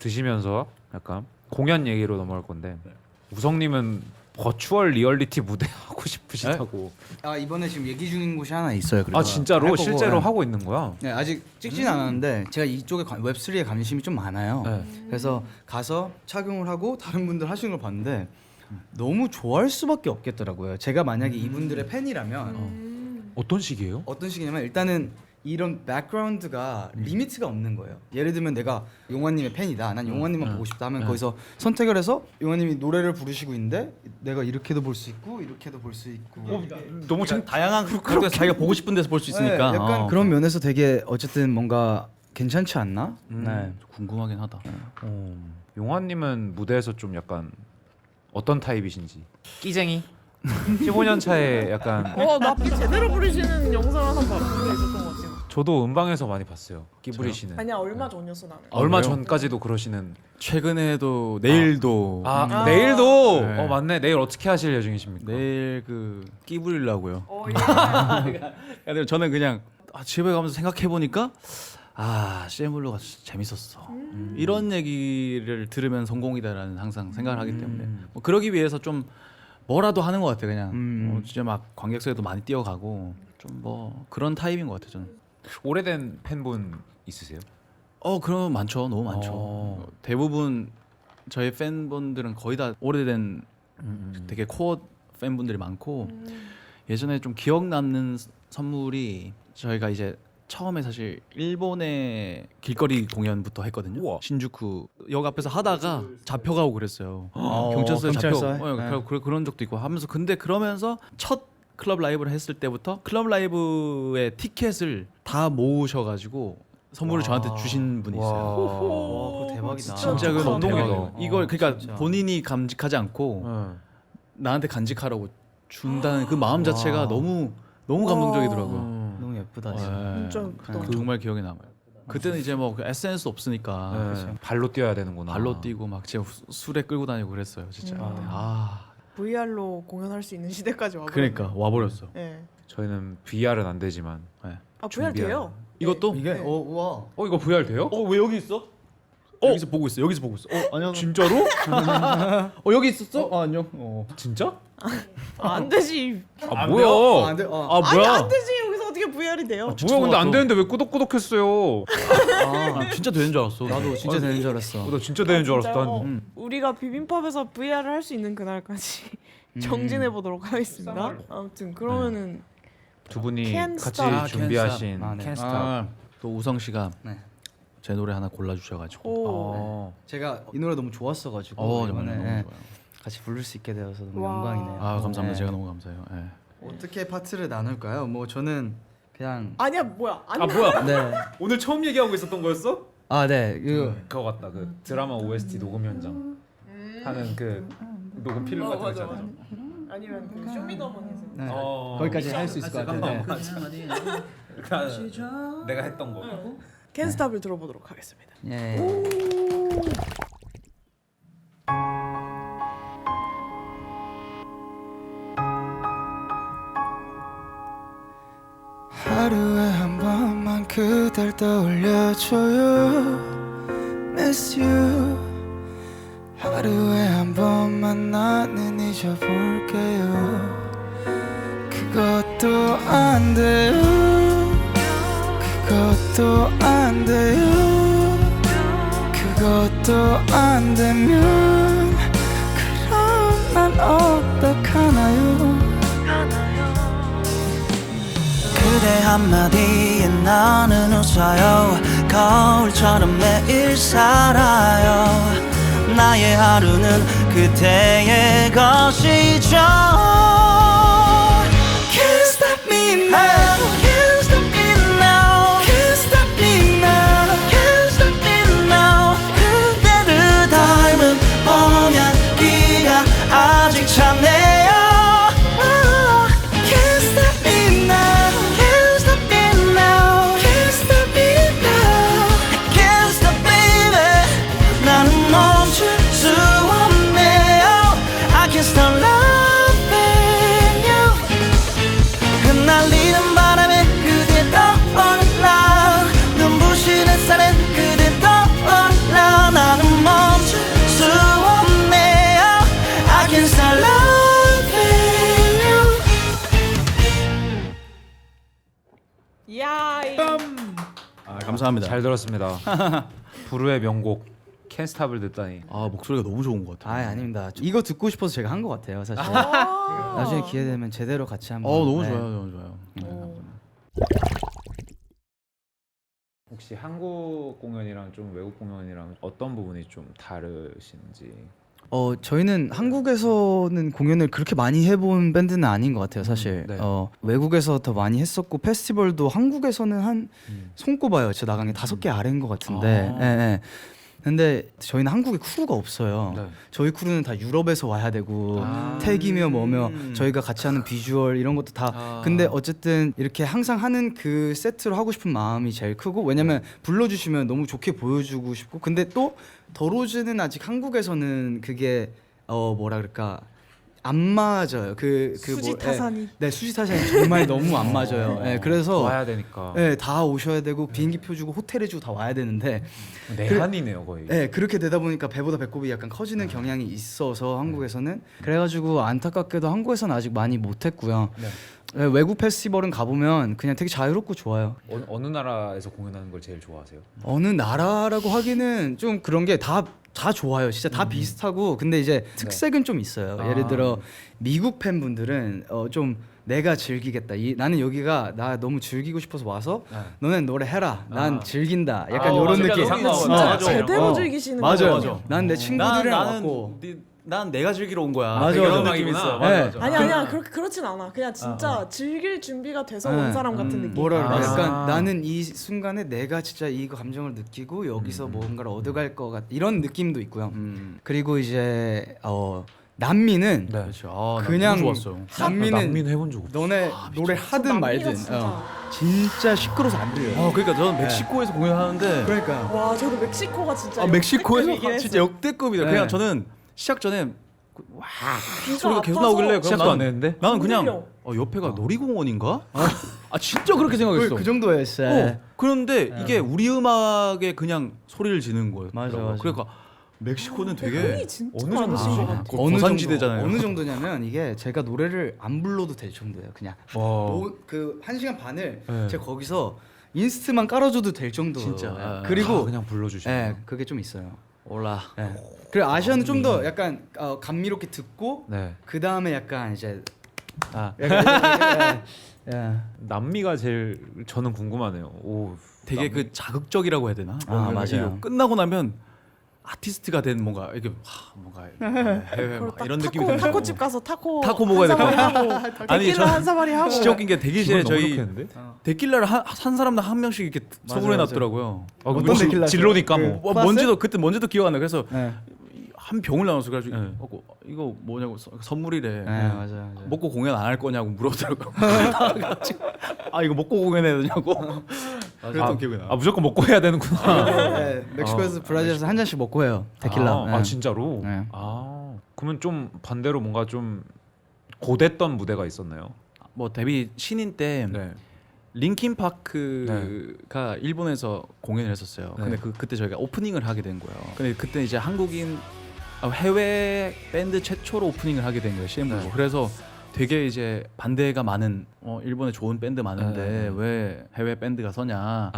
Speaker 3: 드시면서 약간 공연 얘기로 넘어갈 건데 우성님은 버추얼 리얼리티 무대 하고 싶으시다고.
Speaker 4: 이번에 지금 얘기 중인 곳이 하나 있어요. 그래서
Speaker 3: 아 진짜로
Speaker 4: 할 거고,
Speaker 3: 실제로
Speaker 4: 예.
Speaker 3: 하고 있는 거야?
Speaker 4: 네, 아직 찍진 않았는데 제가 이쪽에 웹3에 관심이 좀 많아요.
Speaker 3: 네.
Speaker 4: 그래서 가서 착용을 하고 다른 분들 하시는 걸 봤는데 너무 좋아할 수밖에 없겠더라고요. 제가 만약에 이분들의 팬이라면
Speaker 3: 어떤 식이에요?
Speaker 4: 어떤 식이냐면 일단은 이런 백그라운드가 리미트가 없는 거예요. 예를 들면 내가 용환님의 팬이다. 난 용환님만 보고 싶다 하면 거기서 선택을 해서 용환님이 노래를 부르시고 있는데 내가 이렇게도 볼 수 있고 이렇게도 볼 수 있고
Speaker 3: 너무
Speaker 1: 다양한 그렇게 자기가 보고 싶은 데서 볼 수 있으니까.
Speaker 4: 네, 약간 그런 면에서 되게 어쨌든 뭔가 괜찮지 않나?
Speaker 1: 네, 궁금하긴 하다.
Speaker 3: 용환님은 무대에서 좀 약간 어떤 타입이신지 끼쟁이? 15년 차에 약간
Speaker 2: 나비 제대로 부르시는 영상 하나 본 게 있었던 것 같아요.
Speaker 3: 저도 음방에서 많이 봤어요. 끼 부리시는.
Speaker 2: 아니야 얼마 전이었어 나는.
Speaker 3: 얼마
Speaker 1: 그래요?
Speaker 3: 전까지도 그러시는.
Speaker 1: 최근에도 내일도
Speaker 3: 내일도
Speaker 1: 네.
Speaker 3: 맞네. 내일 어떻게 하실 예정이십니까?
Speaker 1: 내일 끼 부리려고요.
Speaker 2: 예.
Speaker 1: 근데 저는 그냥 집에 가면서 생각해 보니까 CM블루가 재밌었어. 이런 얘기를 들으면 성공이다라는 항상 생각을 하기 때문에 뭐 그러기 위해서 좀 뭐라도 하는 것 같아 그냥. 진짜 막 관객석에도 많이 뛰어가고 좀 뭐 그런 타입인 것 같아 저는.
Speaker 3: 오래된 팬분 있으세요?
Speaker 1: 그럼 많죠. 너무 많죠. 대부분 저희 팬분들은 거의 다 오래된 되게 코어 팬분들이 많고 예전에 좀 기억 남는 선물이 저희가 이제 처음에 사실 일본의 길거리 공연부터 했거든요.
Speaker 3: 우와.
Speaker 1: 신주쿠 역 앞에서 하다가 잡혀가고 그랬어요.
Speaker 4: 경찰서에?
Speaker 1: 잡혀 그런 적도 있고 하면서 근데 그러면서 첫 클럽 라이브를 했을 때부터 클럽 라이브의 티켓을 다 모으셔가지고 선물을 저한테 주신 분이 있어요.
Speaker 4: 와, 그거 대박이다.
Speaker 1: 진짜 그 너무
Speaker 3: 감동이다.
Speaker 1: 대박이에요. 이걸 그러니까
Speaker 4: 진짜.
Speaker 1: 본인이 감직하지 않고
Speaker 3: 네.
Speaker 1: 나한테 간직하라고 준다는 그 마음 자체가 너무 감동적이더라고요.
Speaker 4: 너무 예쁘다.
Speaker 1: 네.
Speaker 2: 진짜
Speaker 1: 그 정말 기억에 남아요. 그때는 이제 뭐 SNS 없으니까
Speaker 3: 네. 발로 뛰어야 되는구나.
Speaker 1: 발로 뛰고 막 진짜 술에 끌고 다니고 그랬어요, 진짜.
Speaker 2: VR로 공연할 수 있는 시대까지 와버렸네.
Speaker 1: 그러니까 와버렸어.
Speaker 2: 네.
Speaker 3: 저희는 VR은 안 되지만.
Speaker 1: 네.
Speaker 2: VR 돼요.
Speaker 1: 이것도?
Speaker 4: 이게
Speaker 2: 네.
Speaker 4: 우와.
Speaker 3: 이거 VR 돼요?
Speaker 1: 왜 여기 있어? 여기서 보고 있어. 여기서 보고 있어. 안녕.
Speaker 3: 진짜로?
Speaker 1: 여기 있었어? 안녕.
Speaker 3: 진짜?
Speaker 2: 안 되지.
Speaker 3: 뭐야?
Speaker 4: 안 돼.
Speaker 2: 아니 안 되지. 여기서 어떻게 VR이 돼요?
Speaker 3: 뭐야 근데 안 되는데 왜 꾸덕꾸덕했어요?
Speaker 1: 진짜 되는 줄 알았어.
Speaker 4: 나도 진짜 되는 줄 알았어.
Speaker 3: 나 진짜 되는 줄 알았어.
Speaker 2: 진짜요?
Speaker 3: 난
Speaker 2: 우리가 비빔밥에서 VR을 할 수 있는 그날까지 정진해 보도록 하겠습니다. 아무튼 그러면은
Speaker 3: 두 분이
Speaker 2: Can't
Speaker 3: 같이
Speaker 2: Stop.
Speaker 3: 준비하신
Speaker 4: 아, 네.
Speaker 3: 캔스탑.
Speaker 1: 또 우성 씨가
Speaker 4: 네.
Speaker 1: 제 노래 하나 골라주셔가지고.
Speaker 2: 오.
Speaker 4: 제가 이 노래 너무 좋았어가지고
Speaker 1: 정말
Speaker 4: 이번에
Speaker 1: 너무 좋아요.
Speaker 4: 같이 부를 수 있게 되어서 너무
Speaker 2: 와.
Speaker 4: 영광이네요.
Speaker 1: 감사합니다.
Speaker 4: 네.
Speaker 1: 제가 너무 감사해요. 네.
Speaker 4: 어떻게 파트를 나눌까요? 뭐 저는 그냥
Speaker 2: 아니야 뭐야? 아니
Speaker 3: 뭐야?
Speaker 4: 네.
Speaker 3: 오늘 처음 얘기하고 있었던 거였어?
Speaker 4: 네.
Speaker 3: 그거 같다. 그 드라마 OST 녹음 현장 하는 그 녹음 필름 같은 거
Speaker 2: 맞아,
Speaker 3: 있잖아.
Speaker 2: 아니면 그 쇼미더머니에서
Speaker 4: 네.
Speaker 3: 어.
Speaker 4: 거기까지 할 수 있을 것 같아요. 네.
Speaker 3: 내가 했던 거.
Speaker 2: 캔스탑을 들어보도록 하겠습니다.
Speaker 4: 예. 하루에 한 번만 그댈 떠올려줘요 Miss you 하루에 한 번만 나는 잊어볼게요 그것도 안 돼요 그것도 안 돼요 그것도 안 되면 그럼 난 어떡하나요 그대
Speaker 7: 한마디에 나는 웃어요. 거울처럼 매일 살아요. 나의 하루는 그대의 것이죠. Can't stop me now. Can't stop me now. Can't stop me now. Can't stop me now. 그대를 닮은 봄향기가 아직 참네요. Can't stop me now. Can't stop me now. Can't stop me now. Can't stop baby. 나는 멈출 수 없네요. I can't stop loving you. 흩날리는 바람에 그대 떠올라. 눈부신 햇살에 그대 떠올라. 나는 멈출 수 없네요. I can't stop loving you.
Speaker 2: 이야,
Speaker 1: 아, 감사합니다.
Speaker 3: 잘 들었습니다. 부르의 명곡 캔스탑을 듣다니.
Speaker 1: 아, 목소리가 너무 좋은 것 같아요.
Speaker 4: 아닙니다. 이거 듣고 싶어서 제가 한 것 같아요, 사실.
Speaker 2: 아.
Speaker 4: 나중에 기회 되면 제대로 같이 한번.
Speaker 1: 너무
Speaker 4: 네.
Speaker 1: 좋아요, 너무 좋아요. 네,
Speaker 2: 오.
Speaker 3: 혹시 한국 공연이랑 좀 외국 공연이랑 어떤 부분이 좀 다르신지.
Speaker 4: 저희는 한국에서는 공연을 그렇게 많이 해본 밴드는 아닌 것 같아요, 사실.
Speaker 3: 네.
Speaker 4: 외국에서 더 많이 했었고 페스티벌도 한국에서는 한 손꼽아요. 제가 나간 게 5개 아래인 것 같은데.
Speaker 1: 아.
Speaker 4: 예, 예. 근데 저희는 한국에 크루가 없어요.
Speaker 3: 네.
Speaker 4: 저희 크루는 다 유럽에서 와야 되고
Speaker 3: 아.
Speaker 4: 택이며 뭐며 저희가 같이 하는 비주얼 이런 것도 다.
Speaker 1: 아.
Speaker 4: 근데 어쨌든 이렇게 항상 하는 그 세트로 하고 싶은 마음이 제일 크고, 왜냐면 불러주시면 너무 좋게 보여주고 싶고. 근데 또 더로즈는 아직 한국에서는 그게 뭐라 그럴까 안 맞아요.
Speaker 2: 수지타산이.
Speaker 4: 네, 수지타산이 정말 너무 안 맞아요. 네, 그래서
Speaker 3: 와야 되니까.
Speaker 4: 네, 다 오셔야 되고 비행기표 주고 호텔 해주고 다 와야 되는데.
Speaker 3: 내한이네요 거의.
Speaker 4: 네, 그렇게 되다 보니까 배보다 배꼽이 약간 커지는 경향이 있어서 한국에서는. 그래가지고 안타깝게도 한국에서는 아직 많이 못했고요.
Speaker 3: 네.
Speaker 4: 네, 외국 페스티벌은 가보면 그냥 되게 자유롭고 좋아요.
Speaker 3: 어느 나라에서 공연하는 걸 제일 좋아하세요?
Speaker 4: 어느 나라라고 하기는 좀 그런 게 다 좋아요. 진짜 다 비슷하고. 근데 이제 특색은 좀 있어요.
Speaker 3: 아.
Speaker 4: 예를 들어 미국 팬분들은 좀 내가 즐기겠다. 나는 여기가 나 너무 즐기고 싶어서 와서
Speaker 3: 네.
Speaker 4: 너넨 노래 해라. 난 즐긴다. 약간
Speaker 3: 아,
Speaker 4: 이런
Speaker 3: 맞아.
Speaker 4: 느낌.
Speaker 3: 진짜
Speaker 2: 진짜 제대로
Speaker 4: 어.
Speaker 2: 즐기시는
Speaker 4: 맞아요.
Speaker 2: 거거든요.
Speaker 4: 난 내 친구들이랑 왔고.
Speaker 1: 난 내가 즐기러 온 거야.
Speaker 4: 맞아,
Speaker 1: 이런
Speaker 4: 맞아.
Speaker 1: 느낌이 있어.
Speaker 4: 네.
Speaker 1: 맞아, 맞아.
Speaker 2: 아니야 그렇진 않아. 그냥 진짜 즐길 준비가 돼서 온
Speaker 4: 네.
Speaker 2: 사람 같은 느낌.
Speaker 4: 뭐랄까
Speaker 3: 아.
Speaker 4: 약간 나는 이 순간에 내가 진짜 이 감정을 느끼고 여기서 뭔가를 얻어갈 것 같 이런 느낌도 있고요. 그리고 이제 남미는
Speaker 3: 네.
Speaker 1: 그렇죠. 아, 나
Speaker 4: 그냥
Speaker 1: 너무 좋았어요.
Speaker 4: 남미는
Speaker 3: 해본 적 없어.
Speaker 4: 너네 노래 하든
Speaker 2: 남미가
Speaker 4: 말든
Speaker 2: 진짜.
Speaker 4: 진짜 시끄러워서 안 들려요.
Speaker 1: 그러니까 저는 멕시코에서 공연하는데
Speaker 4: 그러니까
Speaker 2: 와 저도 멕시코가 진짜
Speaker 1: 멕시코에서
Speaker 2: 역대급이긴
Speaker 1: 진짜
Speaker 2: 했어요.
Speaker 1: 역대급이다.
Speaker 4: 네.
Speaker 1: 그냥 저는 시작 전에
Speaker 2: 귀가
Speaker 1: 소리가 계속
Speaker 2: 아파서
Speaker 1: 나오길래
Speaker 3: 시작도 안 했는데?
Speaker 1: 나는
Speaker 2: 안
Speaker 1: 그냥
Speaker 2: 들려.
Speaker 1: 옆에가 놀이공원인가? 진짜 그렇게 생각했어.
Speaker 4: 그 정도였어요.
Speaker 1: 그런데 이게 우리 음악에 그냥 소리를 지는 거예요.
Speaker 4: 맞아.
Speaker 1: 그러니까 멕시코는 되게
Speaker 2: 흥이 진짜
Speaker 3: 어느 정도
Speaker 2: 많으신 것
Speaker 3: 되죠?
Speaker 2: 같아요.
Speaker 1: 고산지대잖아요.
Speaker 4: 어느 정도냐면 이게 제가 노래를 안 불러도 될 정도예요. 그냥 그 1시간 반을
Speaker 3: 네.
Speaker 4: 제가 거기서 인스트만 깔아줘도 될 정도.
Speaker 1: 진짜.
Speaker 4: 그리고
Speaker 3: 그냥 불러주시면.
Speaker 4: 네, 그게 좀 있어요.
Speaker 1: 올라.
Speaker 4: 네. 그리고 아시아는 좀 더 약간 감미롭게 듣고
Speaker 3: 네.
Speaker 4: 그 다음에 약간 이제
Speaker 3: 남미가 제일 저는 궁금하네요. 오,
Speaker 1: 되게 그 자극적이라고 해야 되나?
Speaker 4: 맞아요.
Speaker 1: 이게 끝나고 나면 아티스트가 된 뭔가 이게 뭔가 해외
Speaker 2: 그걸
Speaker 1: 막
Speaker 2: 딱
Speaker 1: 이런 느낌이 드는
Speaker 2: 타코집 가서 타코
Speaker 1: 먹어야 될 것
Speaker 2: 한 사발이
Speaker 1: 같아.
Speaker 2: 하고
Speaker 1: 아니,
Speaker 2: 데킬라
Speaker 1: 저-
Speaker 2: 한 사발이 하고
Speaker 1: 진짜 웃긴 게 대기실에
Speaker 3: 기분 너무
Speaker 1: 저희
Speaker 3: 좋겠는데?
Speaker 1: 데킬라를 한 사람당 한 명씩 이렇게 소분해 놨더라고요.
Speaker 4: 어떤 데킬라?
Speaker 3: 진로니까 뭐.
Speaker 1: 뭔지도 그때 뭔지도 기억 안 나. 그래서
Speaker 4: 네.
Speaker 1: 한 병을 나눠서 가지고
Speaker 3: 네.
Speaker 1: 이거 뭐냐고 선물이래.
Speaker 4: 네, 맞아요.
Speaker 1: 먹고 공연 안 할 거냐고 물어보더라고요. 이거 먹고 공연해야 되냐고. 그랬던 기억이 나.
Speaker 3: 무조건 먹고 해야 되는구나.
Speaker 4: 네, 멕시코에서 브라질에서 한 잔씩 먹고 해요. 데킬라. 네.
Speaker 3: 진짜로?
Speaker 4: 네.
Speaker 3: 그러면 좀 반대로 뭔가 좀 고됐던 무대가 있었나요?
Speaker 1: 뭐 데뷔 신인 때
Speaker 3: 네.
Speaker 1: 링킨 파크가 일본에서 공연을 했었어요. 근데 그때 저희가 오프닝을 하게 된 거예요. 근데 그때 이제 한국인 해외 밴드 최초로 오프닝을 하게 된 거예요. CM으로. 그래서 되게 이제 반대가 많은 일본에 좋은 밴드 많은데 왜 해외 밴드가 서냐.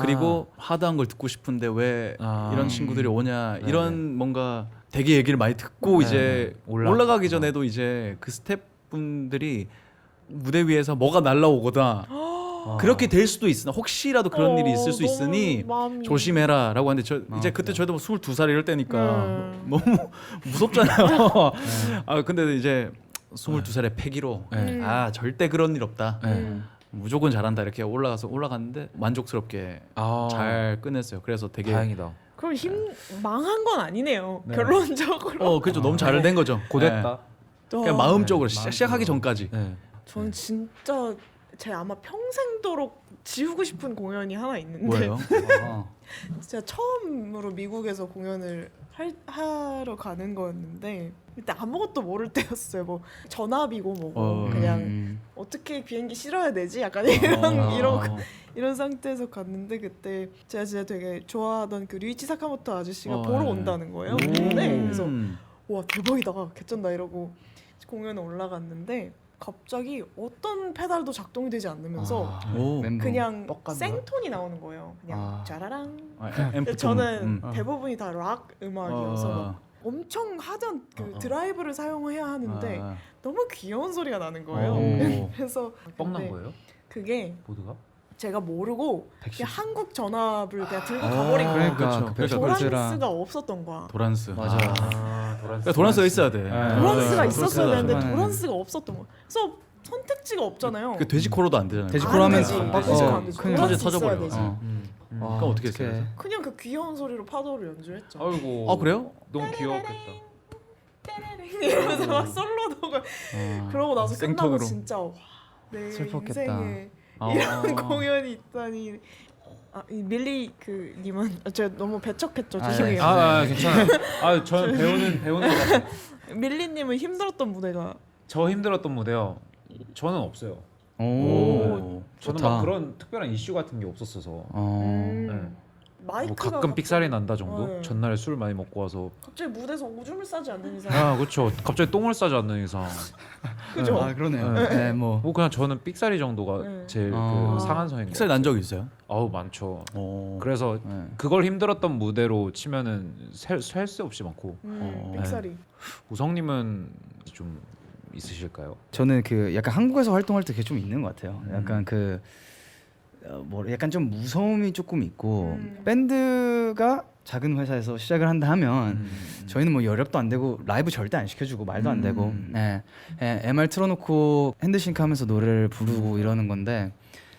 Speaker 1: 그리고 하드한 걸 듣고 싶은데 왜 이런 친구들이 오냐. 이런 뭔가 되게 얘기를 많이 듣고 이제 올라가기 전에도 이제 그 스태프분들이 무대 위에서 뭐가 날라오거나 그렇게 될 수도 있으나 혹시라도 그런 일이 있을 수
Speaker 2: 너무
Speaker 1: 있으니
Speaker 2: 마음이-
Speaker 1: 조심해라라고 하는데 저 이제 그때
Speaker 4: 그래요.
Speaker 1: 저도 22살 이럴 때니까 너무 무섭잖아요. 아 근데 이제 22살의 패기로 아 절대 그런 일 없다. 무조건 잘한다 이렇게 올라갔는데 만족스럽게
Speaker 3: 아,
Speaker 1: 잘 끝냈어요. 그래서 되게
Speaker 3: 다행이다.
Speaker 2: 그럼 망한 건 아니네요.
Speaker 3: 네.
Speaker 2: 결론적으로.
Speaker 1: 그렇죠. 너무 잘 된 거죠.
Speaker 3: 고됐다.
Speaker 1: 그냥 마음적으로 시작하기 전까지.
Speaker 3: 네.
Speaker 2: 저는 진짜 제 아마 평생도록 지우고 싶은 공연이 하나 있는데
Speaker 1: 뭐예요?
Speaker 2: 진짜 처음으로 미국에서 공연을 하러 가는 거였는데 그때 아무것도 모를 때였어요. 뭐 전압이고 뭐고 그냥 어떻게 비행기 실어야 되지? 약간 이런 상태에서 갔는데 그때 제가 진짜 되게 좋아하던 그 류이치 사카모토 아저씨가 보러 온다는 거예요. 네, 그래서 와 대박이다, 개쩐다 이러고 공연에 올라갔는데 갑자기 어떤 페달도 작동이 되지 않으면서 그냥 생톤이 나오는 거예요. 그냥 짜라랑. 근데 저는 대부분이 다 락 음악이어서 막 엄청 하던 그 드라이브를 사용해야 하는데 너무 귀여운 소리가 나는 거예요. 그래서
Speaker 3: 뻥난
Speaker 2: 근데
Speaker 3: 거예요?
Speaker 2: 그게
Speaker 3: 보드가?
Speaker 2: 제가 모르고 그냥 한국 전압을 그냥 들고 가버린 거예요.
Speaker 1: 그러니까
Speaker 2: 도란스가 없었던 거야.
Speaker 1: 도란스.
Speaker 4: 맞아.
Speaker 1: 그러니까 도란스가 있어야 돼.
Speaker 2: 도란스가 있었어야 되는데
Speaker 4: 네.
Speaker 2: 도란스가 없었던 거야. 그래서 선택지가 없잖아요.
Speaker 1: 그 돼지 코로도 안 되잖아요.
Speaker 4: 돼지
Speaker 2: 안
Speaker 4: 코로 하면
Speaker 2: 되지.
Speaker 4: 안
Speaker 2: 막
Speaker 4: 되지.
Speaker 2: 안 되지.
Speaker 4: 큰일
Speaker 2: 도란스
Speaker 1: 터져버려.
Speaker 2: 있어야 되지.
Speaker 1: 그럼 어떻게 했어요?
Speaker 2: 그냥 그 귀여운 소리로 파도를 연주했죠.
Speaker 3: 아이고.
Speaker 1: 아 그래요?
Speaker 3: 너무 귀여웠겠다.
Speaker 2: 이러면서 막 솔로도 그러고 나서
Speaker 1: 생톤으로.
Speaker 2: 끝나고 진짜 와, 내
Speaker 4: 슬펐겠다.
Speaker 2: 인생에 이런 공연이 있다니. 이 밀리 그 님은 제가 너무 배척했죠. 죄송해요.
Speaker 3: 괜찮아요. 저는 배우는 것 같아요.
Speaker 2: 밀리 님은 힘들었던 무대가
Speaker 3: 저 힘들었던 무대요. 저는 없어요.
Speaker 4: 오.
Speaker 3: 저는
Speaker 4: 좋다.
Speaker 3: 막 그런 특별한 이슈 같은 게 없었어서. 네.
Speaker 2: 마이크가
Speaker 3: 뭐 가끔 삑살이 난다 정도?
Speaker 2: 네.
Speaker 3: 전날에 술 많이 먹고 와서.
Speaker 2: 갑자기 무대에서 오줌을 싸지 않는 이상.
Speaker 3: 아 그렇죠. 갑자기 똥을 싸지 않는 이상.
Speaker 2: 그죠?
Speaker 4: 그러네요.
Speaker 3: 네.
Speaker 4: 네, 뭐
Speaker 3: 그냥 저는 삑살이 정도가
Speaker 2: 네.
Speaker 3: 제일
Speaker 4: 아.
Speaker 3: 그 상한선인 것
Speaker 1: 픽셀
Speaker 3: 같아요.
Speaker 1: 난 적 있어요?
Speaker 3: 아우 많죠.
Speaker 1: 어.
Speaker 3: 그래서
Speaker 4: 네.
Speaker 3: 그걸 힘들었던 무대로 치면은 셀 새 없이 많고.
Speaker 2: 빅사리.
Speaker 3: 우성님은 좀 있으실까요?
Speaker 4: 저는 그 약간 한국에서 활동할 때 그게 좀 있는 것 같아요. 약간 그 뭐 약간 좀 무서움이 조금 있고 밴드가 작은 회사에서 시작을 한다 하면 저희는 뭐 여력도 안 되고 라이브 절대 안 시켜주고 말도 안 되고 MR 틀어놓고 핸드싱크 하면서 노래를 부르고 이러는 건데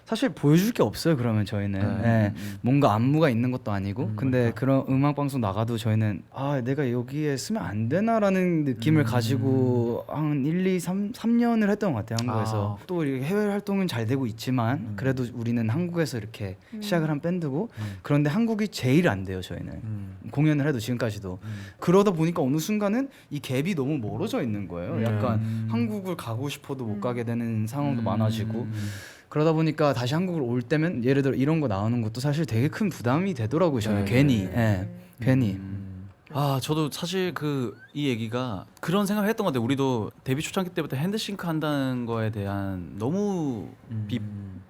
Speaker 4: 사실 보여줄 게 없어요. 그러면 저희는 뭔가 안무가 있는 것도 아니고 근데 그런 음악 방송 나가도 저희는 내가 여기에 쓰면 안 되나라는 느낌을 가지고 한 1, 2, 3년을 했던 것 같아요. 한국에서 또 이렇게 해외 활동은 잘 되고 있지만 그래도 우리는 한국에서 이렇게 시작을 한 밴드고 그런데 한국이 제일 안 돼요. 저희는 공연을 해도 지금까지도 그러다 보니까 어느 순간은 이 갭이 너무 멀어져 있는 거예요. 약간 한국을 가고 싶어도 못 가게 되는 상황도 많아지고 그러다 보니까 다시 한국을 올 때면 예를 들어 이런 거 나오는 것도 사실 되게 큰 부담이 되더라고요. 저는 괜히 괜히
Speaker 1: 저도 사실 이 얘기가 그런 생각을 했던 것 같아요. 우리도 데뷔 초창기 때부터 핸드싱크 한다는 거에 대한 너무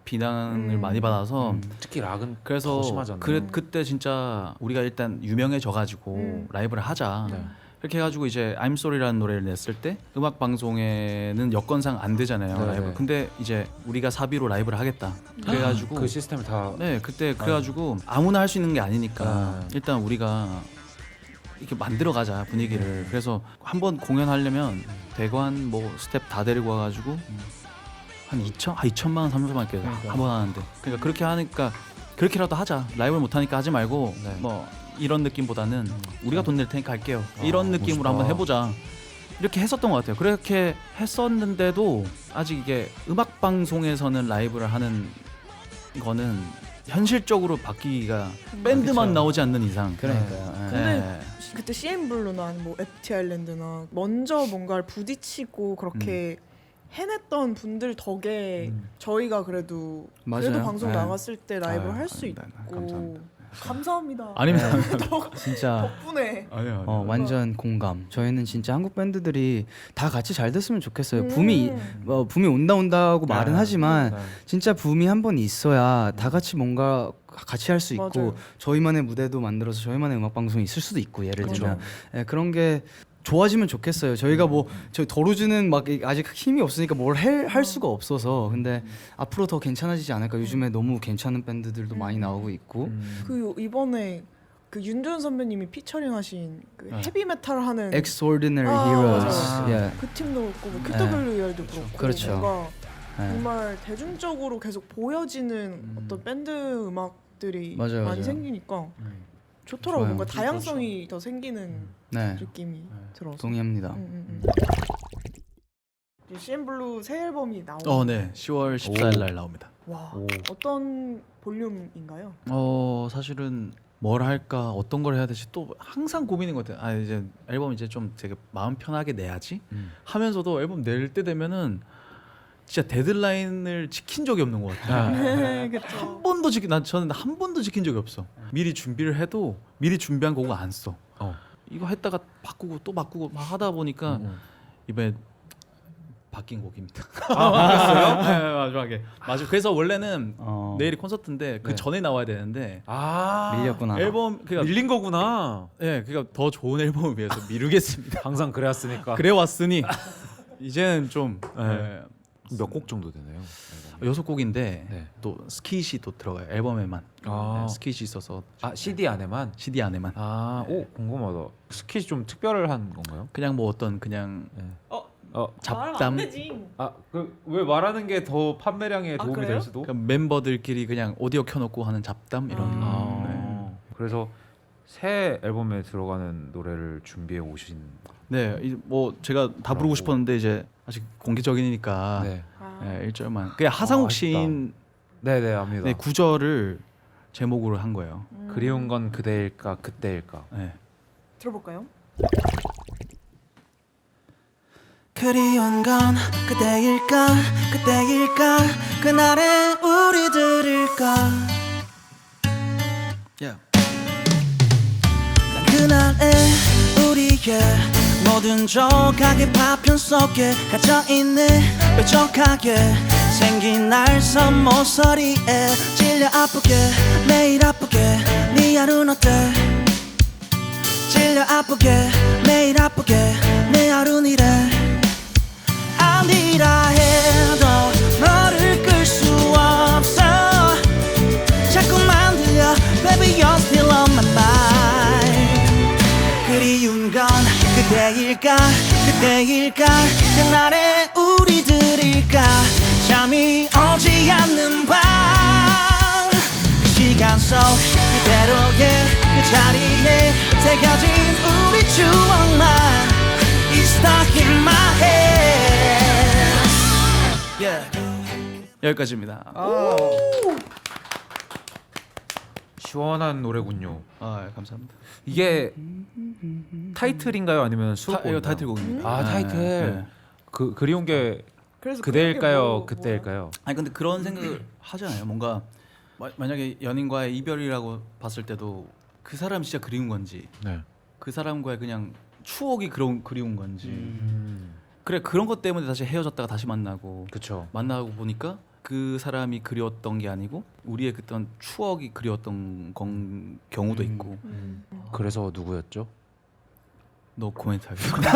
Speaker 1: 비난을 많이 받아서
Speaker 3: 특히 락은
Speaker 1: 그래서
Speaker 3: 더 심하지 않나요?
Speaker 1: 그때 진짜 우리가 일단 유명해져가지고 라이브를 하자. 그렇게 해가지고 이제 I'm Sorry라는 노래를 냈을 때 음악 방송에는 여건상 안 되잖아요.
Speaker 3: 네,
Speaker 1: 라이브.
Speaker 3: 네.
Speaker 1: 근데 이제 우리가 사비로 라이브를 하겠다. 그래가지고
Speaker 3: 그 시스템을 다
Speaker 1: 네 그때 그래가지고 아무나 할 수 있는 게 아니니까 일단 우리가 이렇게 만들어가자 분위기를. 그래서 한번 공연하려면 대관 뭐 스텝 다 데리고 와가지고 한 2천만 원 3천만 원 이렇게 한번 하는데 그러니까 그렇게 하니까 그렇게라도 하자. 라이브를 못 하니까 하지 말고 뭐 이런 느낌보다는 우리가 돈 낼 테니까 할게요. 이런 느낌으로
Speaker 3: 멋있다.
Speaker 1: 한번 해보자. 이렇게 했었던 것 같아요. 그렇게 했었는데도 아직 이게 음악 방송에서는 라이브를 하는 거는 현실적으로 바뀌기가 밴드만 나오지 않는 이상.
Speaker 4: 그러니까요.
Speaker 2: 근데 그때 CM 블루나 뭐 FT 아일랜드나 먼저 뭔가를 부딪히고 그렇게 해냈던 분들 덕에 저희가 그래도
Speaker 4: 맞아요.
Speaker 2: 방송
Speaker 4: 네.
Speaker 2: 나갔을 때 라이브를 할 수
Speaker 1: 아닙니다.
Speaker 2: 있고
Speaker 1: 감사합니다.
Speaker 2: 감사합니다.
Speaker 1: 아닙니다.
Speaker 4: 진짜
Speaker 2: 덕분에
Speaker 1: 아니요.
Speaker 4: 완전 공감. 저희는 진짜 한국 밴드들이 다 같이 잘 됐으면 좋겠어요. 붐이 온다고 말은 하지만 진짜 붐이 한 번 있어야 다 같이 뭔가 같이 할 수 있고
Speaker 2: 맞아요.
Speaker 4: 저희만의 무대도 만들어서 저희만의 음악 방송이 있을 수도 있고 예를 들면 그런 게 좋아지면 좋겠어요. 저희가 뭐 저희 더루즈는 막 아직 힘이 없으니까 뭘 할 수가 없어서 근데 앞으로 더 괜찮아지지 않을까. 요즘에 너무 괜찮은 밴드들도 많이 나오고 있고.
Speaker 2: 그 이번에 그 윤도현 선배님이 피처링하신 그 헤비메탈 하는
Speaker 4: Extraordinary
Speaker 2: 아,
Speaker 4: Heroes.
Speaker 2: 맞아요.
Speaker 4: 예.
Speaker 2: 그 팀도 그렇고 뭐 QWER도 그렇고
Speaker 4: 그렇죠.
Speaker 2: 뭔가
Speaker 4: 네.
Speaker 2: 정말 대중적으로 계속 보여지는 어떤 밴드 음악들이
Speaker 4: 맞아요,
Speaker 2: 많이
Speaker 4: 맞아요.
Speaker 2: 생기니까 좋더라고.
Speaker 4: 좋아요.
Speaker 2: 뭔가 다양성이 더 생기는
Speaker 4: 네.
Speaker 2: 느낌이 들어서.
Speaker 4: 동의합니다.
Speaker 2: 이제 CN블루 새 앨범이 나오고
Speaker 1: 네. 10월 14일 날 나옵니다.
Speaker 2: 와
Speaker 3: 오.
Speaker 2: 어떤 볼륨인가요?
Speaker 1: 사실은 뭘 할까 어떤 걸 해야 될지 또 항상 고민인 것 같아요. 아 이제 앨범 이제 좀 되게 마음 편하게 내야지 하면서도 앨범 낼 때 되면은 진짜 데드라인을 지킨 적이 없는 것 같아요.
Speaker 2: 그렇죠.
Speaker 1: 한 번도 저는 한 번도 지킨 적이 없어. 미리 준비를 해도 미리 준비한 곡을 안 써. 이거 했다가 바꾸고 또 바꾸고 막 하다 보니까 이번에 바뀐 곡입니다. 바뀌었어요? 네, 마지막에. 맞아. 그래서 원래는 내일이 콘서트인데 그
Speaker 3: 네.
Speaker 1: 전에 나와야 되는데
Speaker 4: 밀렸구나.
Speaker 1: 앨범 그러니까
Speaker 3: 밀린 거구나.
Speaker 1: 그러니까 더 좋은 앨범을 위해서 미루겠습니다.
Speaker 3: 항상 그래왔으니까.
Speaker 1: 그래 왔으니 이제는 좀
Speaker 3: 몇 곡 정도 되나요?
Speaker 1: 6곡인데
Speaker 3: 네.
Speaker 1: 또 스킷이 또 들어가요. 앨범에만.
Speaker 3: 아.
Speaker 1: 스킷이 있어서
Speaker 3: CD 안에만.
Speaker 1: CD 안에만.
Speaker 3: 오 궁금하다. 스킷이 좀 특별한 건가요?
Speaker 1: 그냥 뭐 어떤 그냥
Speaker 2: 말하면 안
Speaker 1: 잡담
Speaker 2: 되지.
Speaker 3: 그 왜 말하는 게 더 판매량에 도움이
Speaker 2: 그래요?
Speaker 3: 될 수도?
Speaker 1: 그러니까 멤버들끼리 그냥 오디오 켜놓고 하는 잡담 이런.
Speaker 3: 그래서 새 앨범에 들어가는 노래를 준비해 오신.
Speaker 1: 뭐 제가 다 부르고
Speaker 3: 그러고.
Speaker 1: 싶었는데 이제 아직 공개적이니까
Speaker 3: 네.
Speaker 1: 1절만. 그냥 하상욱 시인
Speaker 3: 네네 압니다.
Speaker 1: 구절을 제목으로 한 거예요.
Speaker 3: 그리운 건 그대일까 그때일까.
Speaker 1: 네.
Speaker 2: 들어볼까요?
Speaker 7: 그리운 건 그대일까 그때일까 그날의 우리들일까 그날의 우리의 모든 조각의 파편 속에 갇혀있는 뾰족하게 생긴 날선 모서리에 찔려 아프게 매일 아프게 네 하루는 어때 찔려 아프게 매일 아프게 내 하루는 이래 아니라 해도 너를 끌 수 없어 자꾸만 들려 Baby you're still on my mind 그리운 건 그대일까 그때일까 그날의 우리들일까 잠이 오지 않는 밤 그 시간 속 그대로의 그 자리에 새겨진 우리 추억만 It's stuck in my head
Speaker 1: 여기까지입니다.
Speaker 3: 시원한 노래군요.
Speaker 1: 감사합니다.
Speaker 3: 이게 타이틀인가요 아니면 수록곡인가요?
Speaker 1: 이거 타이틀곡입니다.
Speaker 3: 아 타이틀.
Speaker 1: 네.
Speaker 3: 그리운 게
Speaker 2: 그래서
Speaker 3: 그대일까요
Speaker 2: 그게 뭐-
Speaker 3: 그때일까요?
Speaker 1: 아니 근데 그런 생각을 하잖아요. 뭔가 만약에 연인과의 이별이라고 봤을 때도 그 사람 진짜 그리운 건지
Speaker 3: 네.
Speaker 1: 그 사람과의 그냥 추억이 그리운 건지 그래 그런 것 때문에 다시 헤어졌다가 다시 만나고
Speaker 3: 그렇죠.
Speaker 1: 만나고 보니까 그 사람이 그리웠던 게 아니고 우리의 그떤 추억이 그리웠던 경우도 있고
Speaker 3: 그래서 누구였죠?
Speaker 1: 노 코멘트 하겠습니다.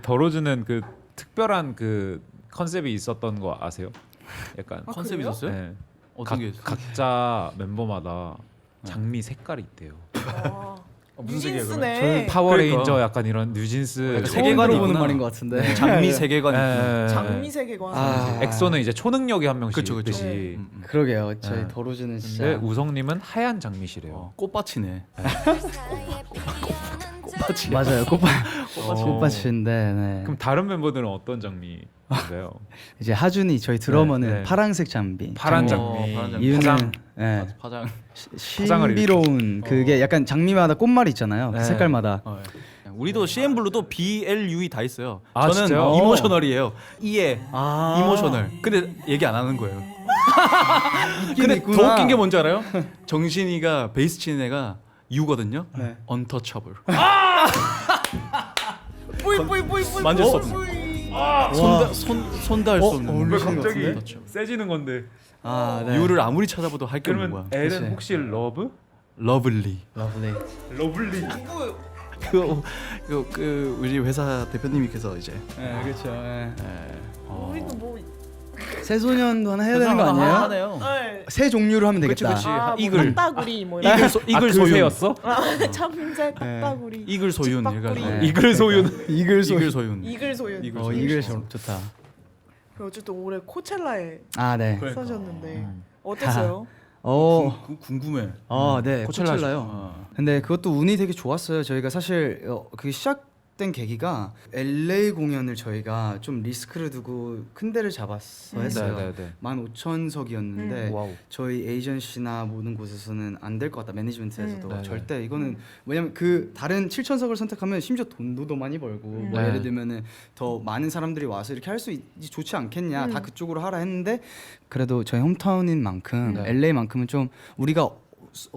Speaker 3: 더로즈는 그 특별한 그 컨셉이 있었던 거 아세요? 약간
Speaker 1: 컨셉이
Speaker 2: 그래요?
Speaker 1: 있었어요?
Speaker 3: 네.
Speaker 1: 어떤 게 있어요?
Speaker 3: 각자 멤버마다 장미 색깔이 있대요.
Speaker 1: 무슨 색이에요,
Speaker 2: 뉴진스네.
Speaker 3: 파워레인저
Speaker 1: 그러니까.
Speaker 3: 약간 이런 뉴진스
Speaker 1: 약간
Speaker 4: 처음
Speaker 1: 세계관이
Speaker 4: 들어보는
Speaker 1: 있구나.
Speaker 4: 말인 것 같은데.
Speaker 1: 장미 세계관이
Speaker 3: 네.
Speaker 2: 장미 세계관.
Speaker 4: 아.
Speaker 3: 엑소는 이제 초능력이 한 명씩
Speaker 1: 그쵸, 그쵸.
Speaker 3: 있듯이.
Speaker 4: 그러게요. 저희
Speaker 3: 네.
Speaker 4: 더로즈는 진짜
Speaker 3: 근데 우성님은 하얀 장미시래요.
Speaker 1: 꽃밭이네. 꽃밭이
Speaker 4: 맞아요. 꽃밭인데 네.
Speaker 3: 그럼 다른 멤버들은 어떤 장미인가요?
Speaker 4: 이제 하준이 저희 드러머는
Speaker 3: 네, 네.
Speaker 4: 파란색 장비.
Speaker 3: 파란
Speaker 1: 장미.
Speaker 3: 장미.
Speaker 1: 파란 장미.
Speaker 4: 이유는
Speaker 3: 파장.
Speaker 4: 네.
Speaker 1: 파장.
Speaker 3: 파장을
Speaker 4: 신비로운 그게 약간 장미마다 꽃말이 있잖아요. 그
Speaker 3: 네.
Speaker 4: 색깔마다.
Speaker 1: 우리도 CN 블루도 BLUE 다 있어요.
Speaker 3: 아,
Speaker 1: 저는
Speaker 3: 진짜요?
Speaker 1: 이모셔널이에요. E에
Speaker 4: 아.
Speaker 1: 이모셔널. 근데 얘기 안 하는 거예요.
Speaker 4: 있긴
Speaker 1: 근데
Speaker 4: 있구나.
Speaker 1: 더 웃긴 게 뭔지 알아요? 정신이가 베이스 치는 애가 U거든요.
Speaker 4: 네.
Speaker 1: 언터처블.
Speaker 2: 뿌이
Speaker 1: 만질 수 없는. 손닿을 수 없는.
Speaker 4: 어울리시는 것 같은데?
Speaker 1: 언터처블.
Speaker 3: 세지는 건데.
Speaker 4: 아, 네.
Speaker 1: U를 아무리 찾아봐도 할 게 없는 거야.
Speaker 3: 그러면 L은
Speaker 4: 그치.
Speaker 3: 혹시 러브?
Speaker 1: 러블리.
Speaker 4: 러블리.
Speaker 1: 그 우리 회사 대표님께서 이제
Speaker 4: 네, 그렇죠.
Speaker 2: 우리도 뭐
Speaker 4: 새소년도 하나 해야 되는 거 아니에요?
Speaker 1: 하네요.
Speaker 4: 새 종류로 하면
Speaker 1: 그치,
Speaker 4: 되겠다.
Speaker 1: 그치.
Speaker 2: 뭐
Speaker 1: 이글.
Speaker 2: 따따구리 뭐 이런
Speaker 1: 이글 소윤.
Speaker 3: 새였어?
Speaker 2: 참새 따따구리
Speaker 1: 이글 소윤
Speaker 2: 집밥구리.
Speaker 1: 해가지고.
Speaker 4: 네.
Speaker 3: 이글 소윤.
Speaker 4: 이글
Speaker 1: 이글 소윤.
Speaker 2: 이글 소윤
Speaker 1: 이글
Speaker 4: 이글 좋다.
Speaker 2: 그리고 어쨌든 올해 코첼라에
Speaker 4: 아 네.
Speaker 2: 서셨는데 어땠어요?
Speaker 1: 궁금해.
Speaker 4: 네.
Speaker 3: 코첼라죠.
Speaker 4: 코첼라요. 근데 그것도 운이 되게 좋았어요. 저희가 사실 그 시작된 계기가 LA 공연을 저희가 좀 리스크를 두고 큰 데를 잡았어 했어요.
Speaker 3: 네네네.
Speaker 4: 15,000석이었는데
Speaker 3: 와우.
Speaker 4: 저희 에이전시나 모든 곳에서는 안 될 것 같다. 매니지먼트에서도
Speaker 3: 네네.
Speaker 4: 절대 이거는 왜냐면 그 다른 7,000석을 선택하면 심지어 돈도 더 많이 벌고 뭐
Speaker 3: 네.
Speaker 4: 예를 들면은 더 많은 사람들이 와서 이렇게 할 수 있지 좋지 않겠냐. 다 그쪽으로 하라 했는데 그래도 저희 홈타운인 만큼
Speaker 3: 네.
Speaker 4: LA만큼은 좀 우리가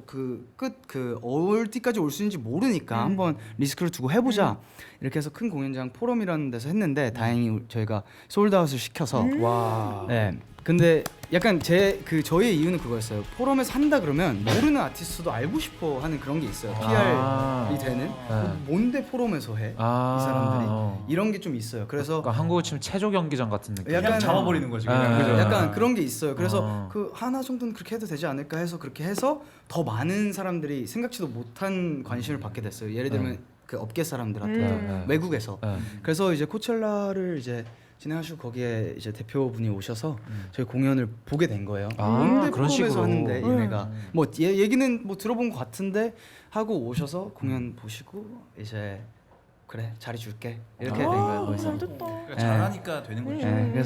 Speaker 4: 그 어디까지 올 수 있는지 모르니까 한번 리스크를 두고 해보자 이렇게 해서 큰 공연장 포럼이라는 데서 했는데 다행히 저희가 솔드아웃을 시켜서
Speaker 3: 와.
Speaker 4: 네. 근데 약간 저희의 이유는 그거였어요. 포럼에서 한다 그러면 모르는 아티스트도 알고 싶어 하는 그런 게 있어요. PR이 되는
Speaker 3: 네.
Speaker 4: 뭔데 포럼에서 해? 이 사람들이 이런 게 좀 있어요. 그래서
Speaker 3: 그러니까 한국으로 치면 체조 경기장 같은 느낌.
Speaker 4: 약간
Speaker 1: 잡아버리는 거지.
Speaker 3: 그냥.
Speaker 1: 그냥. 그죠?
Speaker 4: 약간 그런 게 있어요. 그래서
Speaker 3: 어.
Speaker 4: 그 하나 정도는 그렇게 해도 되지 않을까 해서 그렇게 해서 더 많은 사람들이 생각지도 못한 관심을 받게 됐어요. 예를 들면 그 업계 사람들한테
Speaker 3: 네.
Speaker 4: 외국에서.
Speaker 3: 네.
Speaker 4: 그래서 이제 코첼라를 이제 진행하시고 거기에 이제 대표분이 오셔서 저희 공연을 보게 된 거예요.
Speaker 3: 아,
Speaker 4: 뭔데
Speaker 3: 그런
Speaker 4: 포럼에서
Speaker 3: 식으로.
Speaker 4: 하는데 얘네가 뭐 얘기는 뭐 들어본 것 같은데 하고 오셔서 공연 보시고 이제 그래 자리 줄게 이렇게 된 거예요. 거기서.
Speaker 2: 잘됐다.
Speaker 1: 그러니까 잘하니까 되는 거지.
Speaker 4: 네,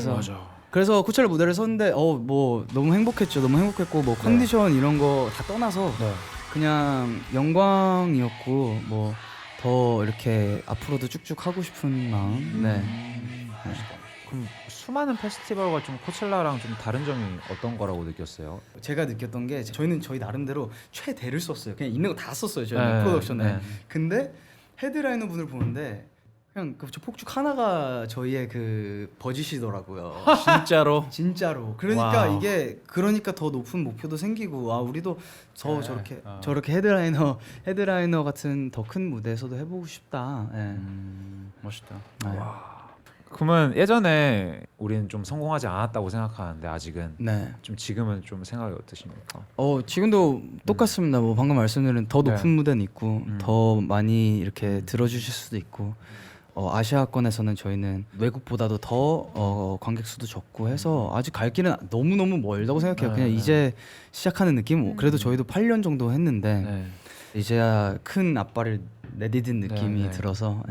Speaker 4: 그래서 코첼라 무대를 섰는데 뭐 너무 행복했죠. 너무 행복했고 뭐 컨디션 이런 거 다 떠나서
Speaker 3: 네.
Speaker 4: 그냥 영광이었고 뭐 더 이렇게 앞으로도 쭉쭉 하고 싶은 마음. 네.
Speaker 3: 그럼 수많은 페스티벌과 좀 코첼라랑 좀 다른 점이 어떤 거라고 느꼈어요?
Speaker 4: 제가 느꼈던 게 저희는 저희 나름대로 최대를 썼어요. 그냥 있는 거 다 썼어요. 저희
Speaker 3: 네,
Speaker 4: 프로덕션에.
Speaker 3: 네.
Speaker 4: 근데 헤드라이너 분을 보는데 그냥 그 저 폭죽 하나가 저희의 그 버짓이더라고요. 진짜로. 그러니까
Speaker 1: 와우.
Speaker 4: 이게 그러니까 더 높은 목표도 생기고 아 우리도 더
Speaker 1: 네.
Speaker 4: 저렇게 헤드라이너 같은 더 큰 무대에서도 해보고 싶다. 예.
Speaker 1: 멋있다.
Speaker 4: 네.
Speaker 3: 그러면 예전에 우리는 좀 성공하지 않았다고 생각하는데 아직은
Speaker 4: 네.
Speaker 3: 좀 지금은 좀 생각이 어떠십니까?
Speaker 4: 지금도 똑같습니다. 뭐 방금 말씀드린 더 높은
Speaker 3: 네.
Speaker 4: 무대는 있고 더 많이 이렇게 들어주실 수도 있고 아시아권에서는 저희는 외국보다도 더 관객 수도 적고 해서 아직 갈 길은 너무 너무 멀다고 생각해요. 그냥
Speaker 3: 네.
Speaker 4: 이제 시작하는 느낌. 그래도 저희도 8년 정도 했는데
Speaker 3: 네.
Speaker 4: 이제야 큰 앞발을 내디딘 느낌이
Speaker 3: 네.
Speaker 4: 들어서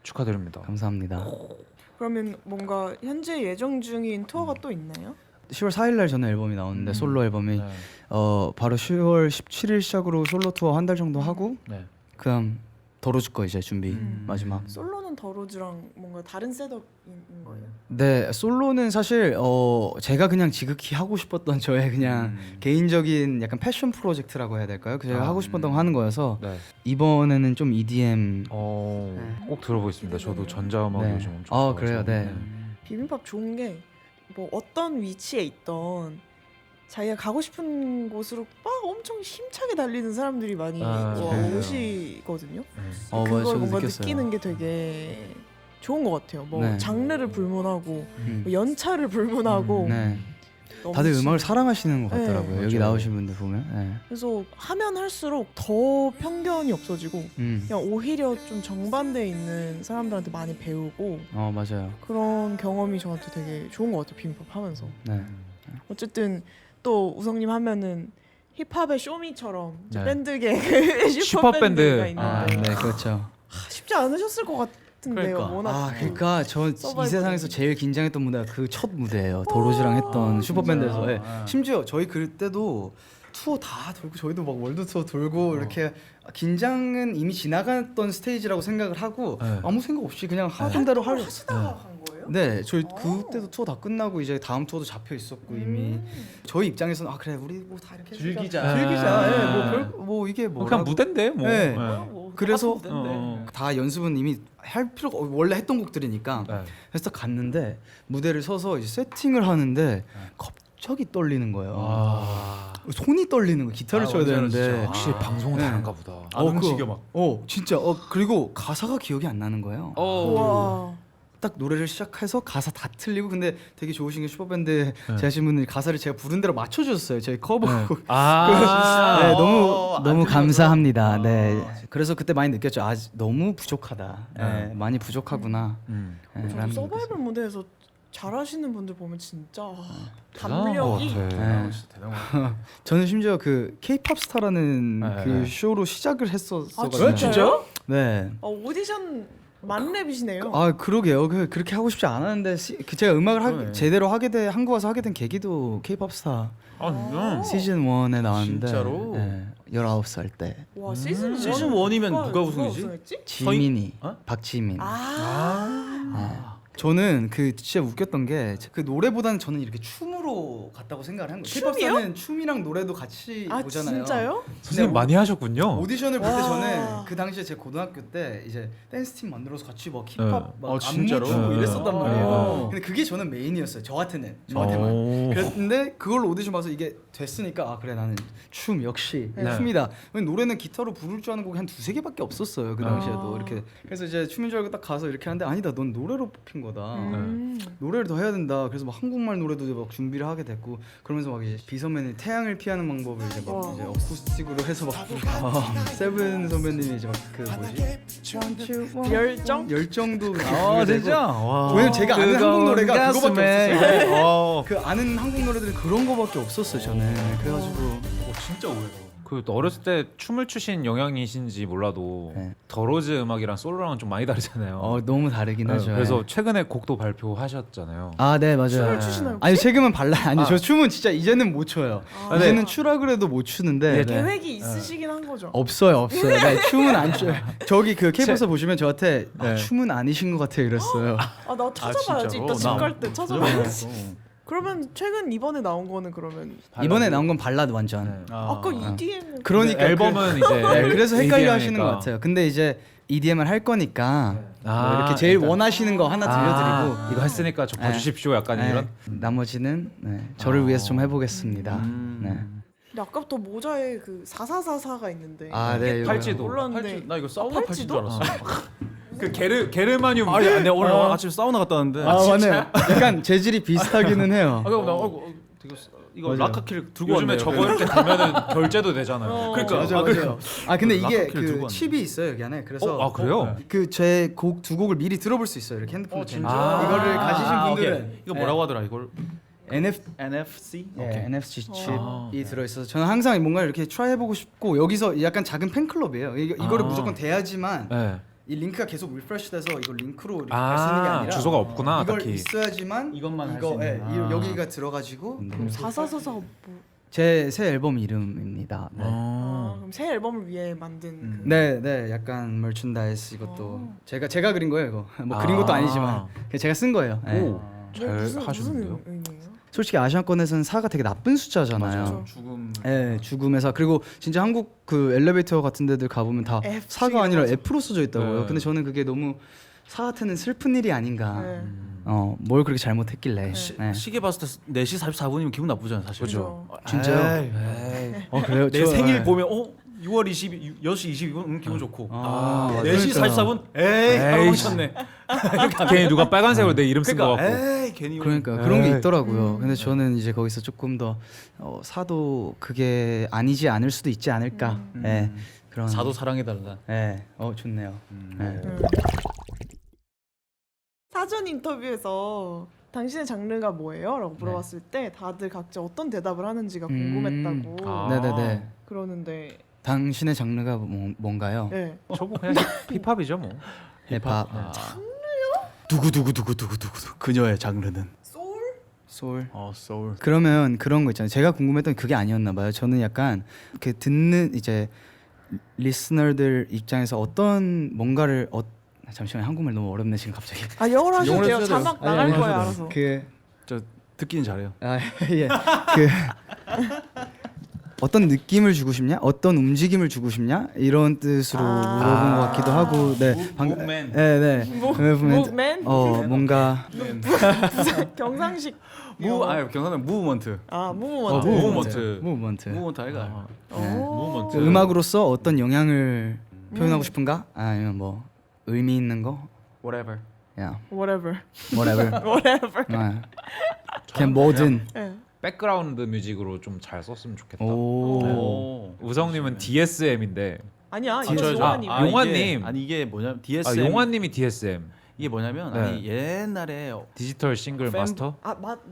Speaker 3: 축하드립니다.
Speaker 4: 감사합니다.
Speaker 2: 그러면 뭔가 현재 예정 중인 투어가 또 있나요?
Speaker 4: 10월 4일날 저는 앨범이 나오는데 솔로 앨범이
Speaker 3: 네.
Speaker 4: 바로 10월 17일 시작으로 솔로 투어 한 달 정도 하고
Speaker 3: 네.
Speaker 4: 그다음 더로즈 거 이제 준비 마지막.
Speaker 2: 솔로는 더로즈랑 뭔가 다른 셋업인 거예요?
Speaker 4: 네 솔로는 사실 제가 그냥 지극히 하고 싶었던 저의 그냥 개인적인 약간 패션 프로젝트라고 해야 될까요? 제가 하고 싶었던 거 하는 거여서
Speaker 3: 네.
Speaker 4: 이번에는 좀 EDM.
Speaker 3: 꼭 들어보겠습니다. 저도 전자음악
Speaker 4: 네.
Speaker 3: 요즘 엄청
Speaker 4: 그래요. 네.
Speaker 2: 비빔밥 좋은 게 뭐 어떤 위치에 있던 자기가 가고 싶은 곳으로 막 엄청 힘차게 달리는 사람들이 많이 오시거든요.
Speaker 4: 맞아요.
Speaker 2: 그걸
Speaker 4: 저도
Speaker 2: 뭔가
Speaker 4: 느꼈어요.
Speaker 2: 느끼는 게 되게 좋은 것 같아요. 뭐
Speaker 4: 네.
Speaker 2: 장르를 불문하고 뭐 연차를 불문하고
Speaker 4: 네.
Speaker 2: 너무
Speaker 4: 다들
Speaker 2: 진-
Speaker 4: 음악을 사랑하시는 것 같더라고요.
Speaker 2: 네,
Speaker 4: 여기
Speaker 3: 맞아요.
Speaker 4: 나오신 분들 보면. 네.
Speaker 2: 그래서 하면 할수록 더 편견이 없어지고 그냥 오히려 좀 정반대에 있는 사람들한테 많이 배우고
Speaker 4: 맞아요.
Speaker 2: 그런 경험이 저한테 되게 좋은 것 같아요. 비빔밥 하면서.
Speaker 4: 네.
Speaker 2: 어쨌든 또 우성님 하면은 힙합의 쇼미처럼 이제
Speaker 3: 네.
Speaker 2: 밴드계 그
Speaker 3: 슈퍼밴드.
Speaker 2: 슈퍼밴드가 있는데
Speaker 4: 네, 그렇죠.
Speaker 2: 쉽지 않으셨을 것 같은데요.
Speaker 1: 그러니까.
Speaker 2: 워낙
Speaker 4: 그러니까 저 이
Speaker 2: 서바이벌.
Speaker 4: 세상에서 제일 긴장했던 무대가 그 첫 무대예요. 도로즈랑 했던 슈퍼밴드에서. 네. 심지어 저희 그때도 투어 다 돌고 저희도 막 월드 투어 돌고 이렇게 긴장은 이미 지나갔던 스테이지라고 생각을 하고
Speaker 3: 네.
Speaker 4: 아무 생각 없이 그냥 하던 대로 하려.
Speaker 2: 하시다가 간 거예요?
Speaker 4: 네, 저희 그때도 투어 다 끝나고 이제 다음 투어도 잡혀 있었고 이미 저희 입장에서는 그래 우리 뭐 다 이렇게
Speaker 1: 즐기자.
Speaker 4: 즐기자.
Speaker 3: 네.
Speaker 4: 뭐 이게 뭐
Speaker 3: 그냥 무대인데 뭐.
Speaker 4: 네.
Speaker 2: 뭐
Speaker 4: 그래서
Speaker 2: 가서 무대인데.
Speaker 4: 다 연습은 이미 할 필요가 원래 했던 곡들이니까
Speaker 3: 네.
Speaker 4: 그래서 갔는데 무대를 서서 이제 세팅을 하는데 갑자기 떨리는 거예요.
Speaker 1: 아.
Speaker 4: 손이 떨리는 거. 기타를 쳐야
Speaker 1: 뭔지 알아,
Speaker 4: 되는데.
Speaker 1: 진짜.
Speaker 3: 확실히 방송은
Speaker 4: 네.
Speaker 3: 다른가 보다.
Speaker 1: 안 움직여 막.
Speaker 4: 진짜 그리고 가사가 기억이 안 나는 거예요.
Speaker 2: 와.
Speaker 4: 딱 노래를 시작해서 가사 다 틀리고 근데 되게 좋으신 게 슈퍼밴드 제하신 분들이 가사를 제가 부른 대로 맞춰줬어요. 제 커버곡.
Speaker 1: 아.
Speaker 4: 네, 너무 감사합니다. 네, 그래서 그때 많이 느꼈죠. 너무 부족하다. 네, 많이 부족하구나. 네,
Speaker 2: 저
Speaker 4: 라는
Speaker 2: 서바이벌 무대에서 잘하시는 분들 보면 진짜
Speaker 3: 대단한
Speaker 2: 담력이
Speaker 3: 것 같아.
Speaker 4: 네.
Speaker 1: 진짜 대단하다.
Speaker 4: 저는 심지어 그 K-팝 스타라는
Speaker 1: 네,
Speaker 4: 그
Speaker 1: 네.
Speaker 4: 쇼로 시작을 했었어가지고.
Speaker 2: 아, 진짜요?
Speaker 4: 네.
Speaker 2: 오디션 만렙이시네요.
Speaker 4: 아 그러게요. 그렇게 하고 싶지 않았는데 제가 음악을
Speaker 1: 그러네.
Speaker 4: 제대로 한국 와서 하게 된 계기도 K-팝 스타
Speaker 1: 아, 진짜?
Speaker 4: 시즌 1에 나왔는데
Speaker 1: 진짜로?
Speaker 4: 네, 19살 때
Speaker 2: 와 시즌
Speaker 1: 시즌 1이면 누가 우승이지?
Speaker 2: 우승했지?
Speaker 4: 지민이
Speaker 1: 어?
Speaker 4: 박지민.
Speaker 2: 아.
Speaker 4: 저는 그 진짜 웃겼던 게 그 노래보다는 저는 이렇게 춤으로 갔다고 생각을 한 거예요.
Speaker 2: 춤이요?
Speaker 4: K-팝스타는 춤이랑 노래도 같이
Speaker 2: 아
Speaker 4: 오잖아요.
Speaker 2: 진짜요?
Speaker 3: 선생님 많이 하셨군요.
Speaker 4: 오디션을 볼 때
Speaker 2: 와.
Speaker 4: 저는 그 당시에 제 고등학교 때 이제 댄스 팀 만들어서 같이 막 힙합
Speaker 3: 네.
Speaker 4: 막 안무
Speaker 1: 진짜로?
Speaker 4: 추고
Speaker 3: 네.
Speaker 4: 이랬었단 말이에요.
Speaker 1: 네.
Speaker 4: 근데 그게 저는 메인이었어요. 저한테만. 그랬는데 그걸 오디션 봐서 이게 됐으니까 아 그래 나는 춤 역시
Speaker 3: 네.
Speaker 4: 춤이다. 노래는 기타로 부를 줄 아는 곡이 한 두세 개밖에 없었어요. 그 당시에도 이렇게. 그래서 이제 춤인 줄 알고 딱 가서 이렇게 하는데 아니다. 넌 노래로 뽑힌 거다. 노래를 더 해야 된다. 그래서 막 한국말 노래도 막 준비를 하게 됐고 그러면서 막 이제 비선배님 태양을 피하는 방법을 이제 막
Speaker 2: 와.
Speaker 4: 이제 어쿠스틱으로 해서 막 세븐 선배님이 이제 막 그 뭐지 열정도
Speaker 1: 아 진짜? 와.
Speaker 4: 왜냐면 제가 아는 한국 노래가 그거밖에
Speaker 1: 가슴에.
Speaker 4: 없었어요. 그 아는 한국 노래들이 그런 거밖에 없었어요 저는. 그래가지고
Speaker 1: 진짜 오래다.
Speaker 3: 그 어렸을 때 춤을 추신 영향이신지 몰라도
Speaker 4: 네.
Speaker 3: 더로즈 음악이랑 솔로랑은 좀 많이 다르잖아요.
Speaker 4: 너무 다르긴
Speaker 3: 네,
Speaker 4: 하죠.
Speaker 3: 그래서 최근에 곡도 발표하셨잖아요.
Speaker 4: 아 네 맞아요.
Speaker 2: 춤을 추시나요? 혹시?
Speaker 4: 아니 최근은 아니 저 춤은 진짜 이제는 못 춰요.
Speaker 2: 아.
Speaker 4: 이제는 추라 그래도 못 추는데
Speaker 2: 계획이 있으시긴 한 거죠.
Speaker 4: 없어요. 네, 춤은 안 춰요. 저기 그 케이팝에서 보시면 저한테
Speaker 1: 네.
Speaker 4: 춤은 아니신 것 같아요 이랬어요.
Speaker 2: 나 찾아봐야지.
Speaker 1: 진짜로?
Speaker 2: 이따 집
Speaker 1: 나
Speaker 2: 갈 때 찾아봐야지. 그러면 최근 이번에 나온 거는 그러면
Speaker 4: 이번에 나온 건 발라드 완전.
Speaker 3: 네.
Speaker 2: 아까 EDM
Speaker 4: 그러니까
Speaker 3: 앨범은 이제
Speaker 4: 그래서 헷갈려
Speaker 3: EDM
Speaker 4: 하시는
Speaker 3: 이니까.
Speaker 4: 것 같아요. 근데 이제 EDM을 할 거니까 뭐 이렇게 제일
Speaker 3: 일단-
Speaker 4: 원하시는 거 하나 들려드리고
Speaker 3: 이거 했으니까 저 봐주십시오. 약간
Speaker 4: 네,
Speaker 3: 이런.
Speaker 4: 나머지는 저를 위해서 좀 해보겠습니다. 네.
Speaker 2: 근데 아까부터 모자에 그 4444가 있는데
Speaker 4: 네.
Speaker 3: 팔찌도.
Speaker 2: 몰랐는데
Speaker 1: 나 이거 사우나 팔찌인 줄
Speaker 2: 팔찌도?
Speaker 1: 알았어.
Speaker 3: 그 게르마늄.
Speaker 1: 아니 내가 오늘 아침에 사우나 갔다 왔는데.
Speaker 4: 맞네요. 약간 재질이 비슷하기는 해요.
Speaker 1: 나 되게 이거
Speaker 4: 맞아요.
Speaker 1: 라카키를 들고
Speaker 3: 요즘에
Speaker 1: 왔네요.
Speaker 3: 저거 이렇게 되면은 결제도 되잖아요.
Speaker 1: 그러니까
Speaker 4: 맞아요. 근데 이게
Speaker 1: 라카키를 들고
Speaker 4: 그
Speaker 1: 왔네.
Speaker 4: 칩이 있어요 여기 안에. 그래서
Speaker 3: 그래요?
Speaker 4: 그 제 곡 두 곡을 미리 들어볼 수 있어요. 이렇게 핸드폰
Speaker 1: 진짜?
Speaker 4: 이거를 가지신 분들은
Speaker 1: 오케이. 이거 뭐라고 하더라 이걸?
Speaker 4: NFC
Speaker 1: 오케이.
Speaker 4: NFC
Speaker 2: 아.
Speaker 4: 칩이 들어있어서 저는 항상 뭔가 이렇게 트라이 해보고 싶고 여기서 약간 작은 팬클럽이에요. 이거를 무조건 돼야지만
Speaker 3: 네.
Speaker 4: 이 링크가 계속 리프레시돼서 이거 링크로 이렇게 갈 수 있는 게 아니라
Speaker 3: 주소가 없구나.
Speaker 4: 이걸
Speaker 3: 딱히.
Speaker 4: 있어야지만
Speaker 1: 이것만 할수
Speaker 4: 이거
Speaker 1: 있는.
Speaker 4: 여기가 들어가지고
Speaker 2: 4444가 뭐
Speaker 4: 제 새 앨범 이름입니다. 네.
Speaker 2: 그럼 새 앨범을 위해 만든 그
Speaker 4: 네, 약간 머천다이스 이것도 제가 그린 거예요. 이거 뭐 그린 것도 아니지만 그냥 제가 쓴 거예요. 네.
Speaker 3: 오, 잘
Speaker 2: 무슨
Speaker 3: 하셨는데요.
Speaker 2: 의미예요?
Speaker 4: 솔직히 아시안권에서는 4가 되게 나쁜 숫자잖아요.
Speaker 2: 맞아요.
Speaker 1: 죽음.
Speaker 4: 네, 죽음에서 그리고 진짜 한국 그 엘리베이터 같은 데들 가보면 다
Speaker 2: F
Speaker 4: 4가 아니라
Speaker 2: 맞아.
Speaker 4: F로 써져 있다고요.
Speaker 3: 네.
Speaker 4: 근데 저는 그게 너무 4한테는 슬픈 일이 아닌가.
Speaker 2: 네.
Speaker 4: 뭘 그렇게 잘못했길래. 네.
Speaker 1: 시계 봤을 때 4시 44분이면 기분 나쁘잖아 사실.
Speaker 2: 그죠.
Speaker 4: 진짜요?
Speaker 1: 에이.
Speaker 4: 그래요?
Speaker 1: 내
Speaker 4: 저-
Speaker 1: 생일
Speaker 4: 네.
Speaker 1: 보면 6월 20일 6시 22분 기분 좋고.
Speaker 4: 아,
Speaker 1: 4시
Speaker 4: 그러니까요.
Speaker 1: 44분? 에이 하루 멈췄네.
Speaker 3: 괜히 누가 빨간색으로 내 이름 쓴 거 같고.
Speaker 1: 에이 괜히
Speaker 4: 그러니까 그런 게 있더라고요. 근데 저는 이제 거기서 조금 더 사도 그게 아니지 않을 수도 있지 않을까. 네, 그런.
Speaker 1: 사도 사랑해달라.
Speaker 4: 네, 좋네요. 네.
Speaker 2: 사전 인터뷰에서 당신의 장르가 뭐예요? 라고 물어봤을 때 다들 각자 어떤 대답을 하는지가 궁금했다고
Speaker 4: 네네네.
Speaker 2: 그러는데
Speaker 4: 당신의 장르가 뭔가요?
Speaker 2: 네.
Speaker 3: 저거 그냥 힙합이죠 뭐.
Speaker 4: 힙합.
Speaker 1: 두구 그녀의 장르는
Speaker 2: 소울?
Speaker 4: 소울.
Speaker 1: 소울.
Speaker 4: 그러면 그런 거 있잖아요. 제가 궁금했던 그게 아니었나 봐요. 저는 약간 그 듣는 이제 리스너들 입장에서 어떤 뭔가를 잠시만 한국말 너무 어렵네 지금 갑자기.
Speaker 2: 영어로 하셔도
Speaker 1: 영어로
Speaker 2: 돼요.
Speaker 1: 해도 돼요.
Speaker 2: 자막 나갈
Speaker 4: 아니,
Speaker 2: 거예요
Speaker 4: 아니,
Speaker 2: 알아서.
Speaker 4: 그
Speaker 1: 저 듣기는 잘해요.
Speaker 4: 예. 그 어떤 느낌을 주고 싶냐, 어떤 움직임을 주고 싶냐 이런 뜻으로 물어본 것 같기도 하고, 네,
Speaker 1: Movement.
Speaker 4: 네,
Speaker 2: Movement?
Speaker 4: 뭔가
Speaker 2: 경상식
Speaker 1: 아니 경상은 무브먼트.
Speaker 2: 무브먼트.
Speaker 4: 무브먼트.
Speaker 1: 무브먼트 아이가.
Speaker 2: 오.
Speaker 4: 그 음악으로서 어떤 영향을 표현하고 싶은가? 아니면 뭐 의미 있는 거?
Speaker 1: Whatever.
Speaker 4: 야,
Speaker 2: Whatever.
Speaker 4: whatever.
Speaker 2: Whatever.
Speaker 4: 그냥 뭐든.
Speaker 2: 네.
Speaker 3: 백그라운드 뮤직으로 좀 잘 썼으면 좋겠다.
Speaker 4: 오.
Speaker 3: 우성님은 DSM인데
Speaker 2: 아니야. 이거
Speaker 1: 저,
Speaker 2: 용환님.
Speaker 3: 용환님.
Speaker 1: 아니 이게 뭐냐면 DSM.
Speaker 3: 용환님이 DSM
Speaker 1: 이게 뭐냐면
Speaker 3: 네.
Speaker 1: 아니 옛날에
Speaker 3: 디지털 싱글
Speaker 1: 팬-
Speaker 3: 마스터.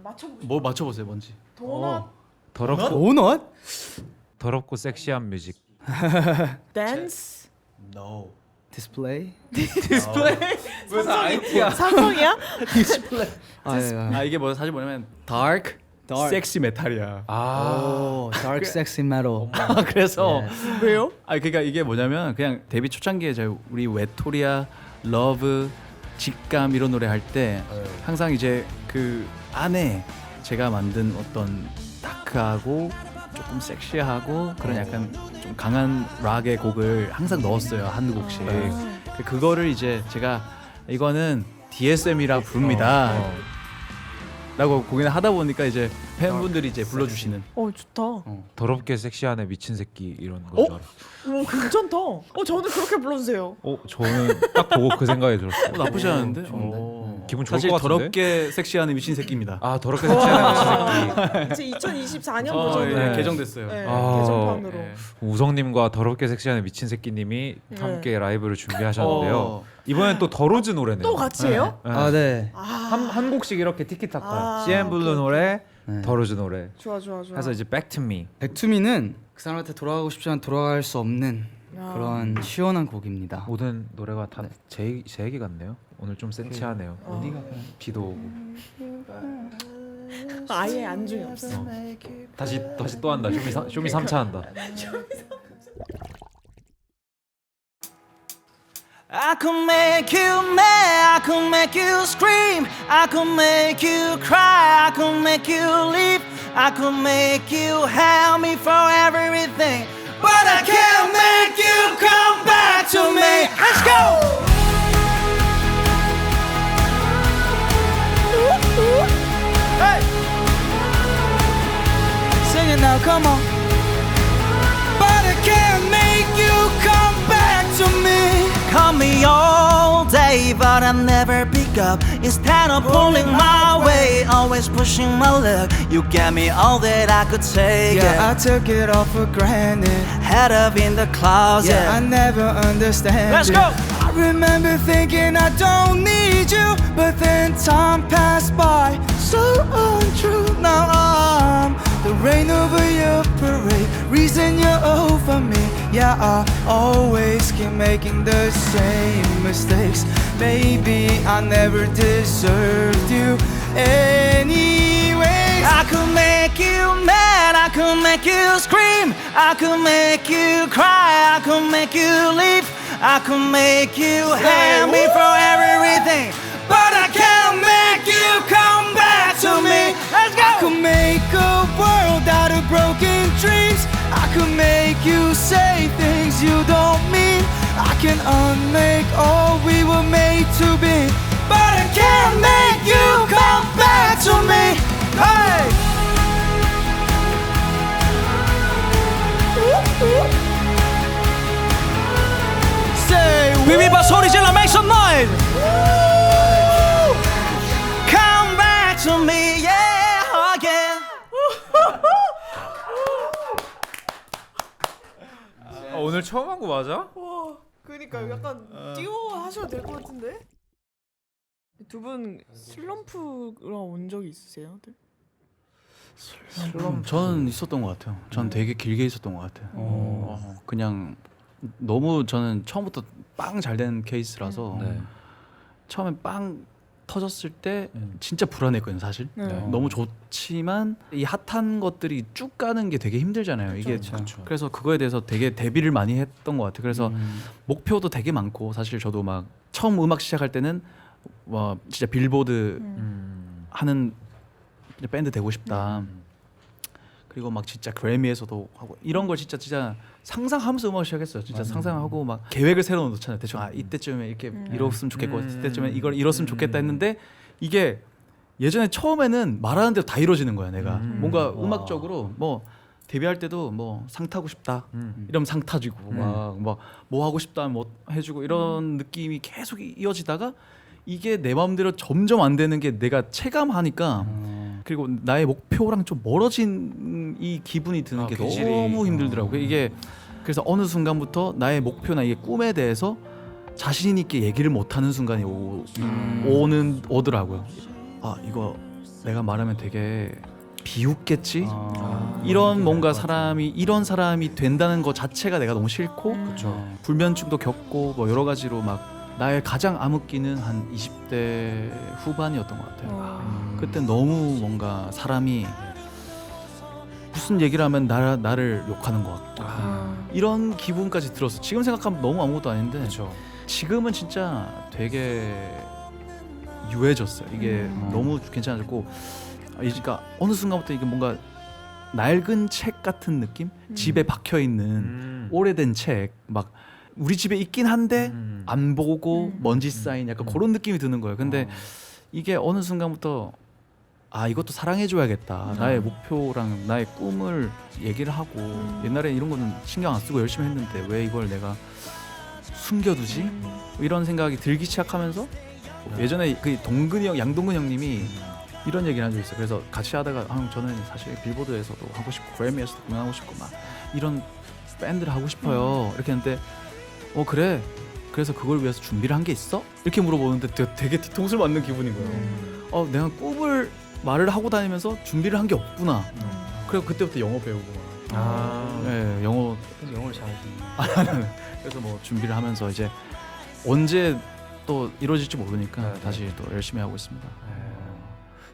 Speaker 2: 맞춰보세요.
Speaker 1: 뭐 맞춰보세요 뭔지.
Speaker 2: 도넛,
Speaker 4: 도넛?
Speaker 3: 더럽고 섹시한 뮤직.
Speaker 2: 댄스,
Speaker 1: No.
Speaker 4: 디스플레이?
Speaker 2: 삼성이야?
Speaker 1: 아 이게 뭐 사실 뭐냐면 dark, 섹시 메탈이야.
Speaker 4: 오, dark sexy metal.
Speaker 1: 그래서
Speaker 2: 왜요?
Speaker 1: 아 그러니까 이게 뭐냐면 그냥 데뷔 초창기에 우리 웨토리아, 러브, 직감 이런 노래 할 때 항상 이제 그 안에 제가 만든 어떤 다크하고 조금 섹시하고 그런 약간 좀 강한 락의 곡을 항상 넣었어요 한두 곡씩. 그거를 이제 제가 이거는 DSM이라 부릅니다. 라고 공연을 하다 보니까 이제 팬분들이 이제 불러주시는.
Speaker 2: 좋다.
Speaker 3: 더럽게 섹시한 애 미친 새끼 이런 거 줄 알았어요.
Speaker 2: 괜찮다. 저는 그렇게 불러주세요.
Speaker 3: 저는 딱 보고 그 생각이 들었어요.
Speaker 1: 나쁘지 않은데?
Speaker 3: 기분 좋을
Speaker 1: 사실
Speaker 3: 것 같은데?
Speaker 1: 더럽게 섹시한 미친 새끼입니다.
Speaker 3: 아 더럽게 섹시한 미친 새끼.
Speaker 2: 이제 2024년 버전으로
Speaker 1: 예, 개정됐어요.
Speaker 2: 네,
Speaker 3: 아,
Speaker 2: 개정판으로.
Speaker 1: 예.
Speaker 3: 우성님과 더럽게 섹시한 미친 새끼님이 함께 라이브를 준비하셨는데요. 이번엔 또 더로즈 노래네요.
Speaker 2: 또 같이 해요?
Speaker 4: 아, 네.
Speaker 3: 한 곡씩 이렇게 티키타카.
Speaker 2: 아,
Speaker 3: CN 블루
Speaker 2: 오케이,
Speaker 3: 노래,
Speaker 4: 네.
Speaker 3: 더로즈 노래.
Speaker 2: 좋아.
Speaker 3: 해서 이제 Back to Me.
Speaker 4: 백투미는 그 사람한테 돌아가고 싶지만 돌아갈 수 없는
Speaker 2: 아.
Speaker 4: 그런 시원한 곡입니다.
Speaker 3: 모든 노래가 다 제 얘기 같네요. 오늘 좀 센치하네요. 비도 오고.
Speaker 2: 아예 안중이 없어.
Speaker 3: 다시 또 한다. 쇼미 3차 한다.
Speaker 7: I could make you mad, I could make you scream, I could make you cry, I could make you leave, I could make you hate me for everything, but I can't make you come back to me. Let's go! Hey! Sing it now, come on. But I can't make you come back to me. Call me all day, but I never pick up. Instead of pulling my weight, always pushing my luck. You gave me all that I could take.
Speaker 8: Yeah, I took it all for granted.
Speaker 7: Head up in the closet.
Speaker 8: Yeah, I never understand.
Speaker 7: Let's
Speaker 8: it.
Speaker 7: go.
Speaker 8: I remember thinking I don't need you, but then time passed by. So untrue. Now I'm the rain over your parade, reason you're over me. Yeah, I always keep making the same mistakes. Maybe I never deserved you anyway.
Speaker 7: I could make you mad, I could make you scream, I could make you cry, I could make you leave, I could make you hate me for everything, but I can't make you come back to me. Let's go!
Speaker 8: I could make a world out of broken dreams. I could make you say things you don't mean. I can unmake all we were made to be,
Speaker 7: But I can't make you come back to me. Hey!
Speaker 8: say
Speaker 7: 비비바 소리 질러 make some noise. Come back to me, yeah, again.
Speaker 3: 오늘 처음 한 거 맞아?
Speaker 2: 와, 그러니까 약간 띄워 하셔도 될 것 같은데. 두 분 슬럼프가 온 적이 있으세요? 네?
Speaker 1: 저는 있었던 것 같아요. 전 되게 길게 있었던 것 같아요. 그냥 너무 저는 처음부터 빵 잘 된 케이스라서
Speaker 3: 네.
Speaker 1: 처음에 빵 터졌을 때 진짜 불안했거든요, 사실.
Speaker 2: 네.
Speaker 1: 너무 좋지만 이 핫한 것들이 쭉 가는 게 되게 힘들잖아요. 이게 그래서 그거에 대해서 되게 대비를 많이 했던 것 같아요. 그래서 목표도 되게 많고 사실 저도 막 처음 음악 시작할 때는 와 진짜 빌보드 하는 밴드 되고 싶다. 그리고 막 진짜 그래미에서도 하고 이런 걸 진짜 상상하면서 음악을 시작했어요. 진짜 상상하고 막 계획을 새로 놓잖아요. 대충 이때쯤에 이렇게 이뤘으면 좋겠고 이때쯤에 이걸 이뤘으면 좋겠다 했는데 이게 예전에 처음에는 말하는 대로 다 이루어지는 거야. 내가 뭔가 음악적으로 뭐 데뷔할 때도 뭐 상 타고 싶다 이러면 상 타주고 막 뭐 하고 싶다 뭐 해주고 이런 느낌이 계속 이어지다가 이게 내 마음대로 점점 안 되는 게 내가 체감하니까 그리고 나의 목표랑 좀 멀어진 이 기분이 드는 게
Speaker 3: 괜시리.
Speaker 1: 너무 힘들더라고요. 이게 그래서 어느 순간부터 나의 목표나 이게 꿈에 대해서 자신 있게 얘기를 못하는 순간이 오더라고요. 아 이거 내가 말하면 되게 비웃겠지? 이런 뭔가 사람이 이런 사람이 된다는 것 자체가 내가 너무 싫고 불면증도 겪고 뭐 여러 가지로 막 나의 가장 암흑기는 한 20대 후반이었던 것 같아요. 그때 너무 뭔가 사람이 무슨 얘기를 하면 나를 욕하는 것 같고 이런 기분까지 들었어. 지금 생각하면 너무 아무것도 아닌데 지금은 진짜 되게 유해졌어요. 이게 너무 괜찮아졌고 그러니까 어느 순간부터 이게 뭔가 낡은 책 같은 느낌? 집에 박혀 있는 오래된 책 막 우리 집에 있긴 한데 안 보고 먼지 쌓인 약간 그런 느낌이 드는 거예요. 근데 이게 어느 순간부터 아 이것도 사랑해줘야겠다. 나의 목표랑 나의 꿈을 얘기를 하고 옛날에 이런 거는 신경 안 쓰고 열심히 했는데 왜 이걸 내가 숨겨두지? 이런 생각이 들기 시작하면서 예전에 그 동근이 형, 양동근 형님이 이런 얘기를 한 적이 있어요. 그래서 같이 하다가 형 저는 사실 빌보드에서도 하고 싶고 그래미에서도 공연하고 싶고 막 이런 밴드를 하고 싶어요. 이렇게 했는데 그래. 그래서 그걸 위해서 준비를 한 게 있어? 이렇게 물어보는데 되게 뒤통수를 맞는 기분인 거예요. 내가 꿈을 말을 하고 다니면서 준비를 한 게 없구나. 그래서 그때부터 영어 배우고 네, 영어를 잘하시네. 그래서 뭐 준비를 하면서 이제 언제 또 이루어질지 모르니까 다시 또 열심히 하고 있습니다.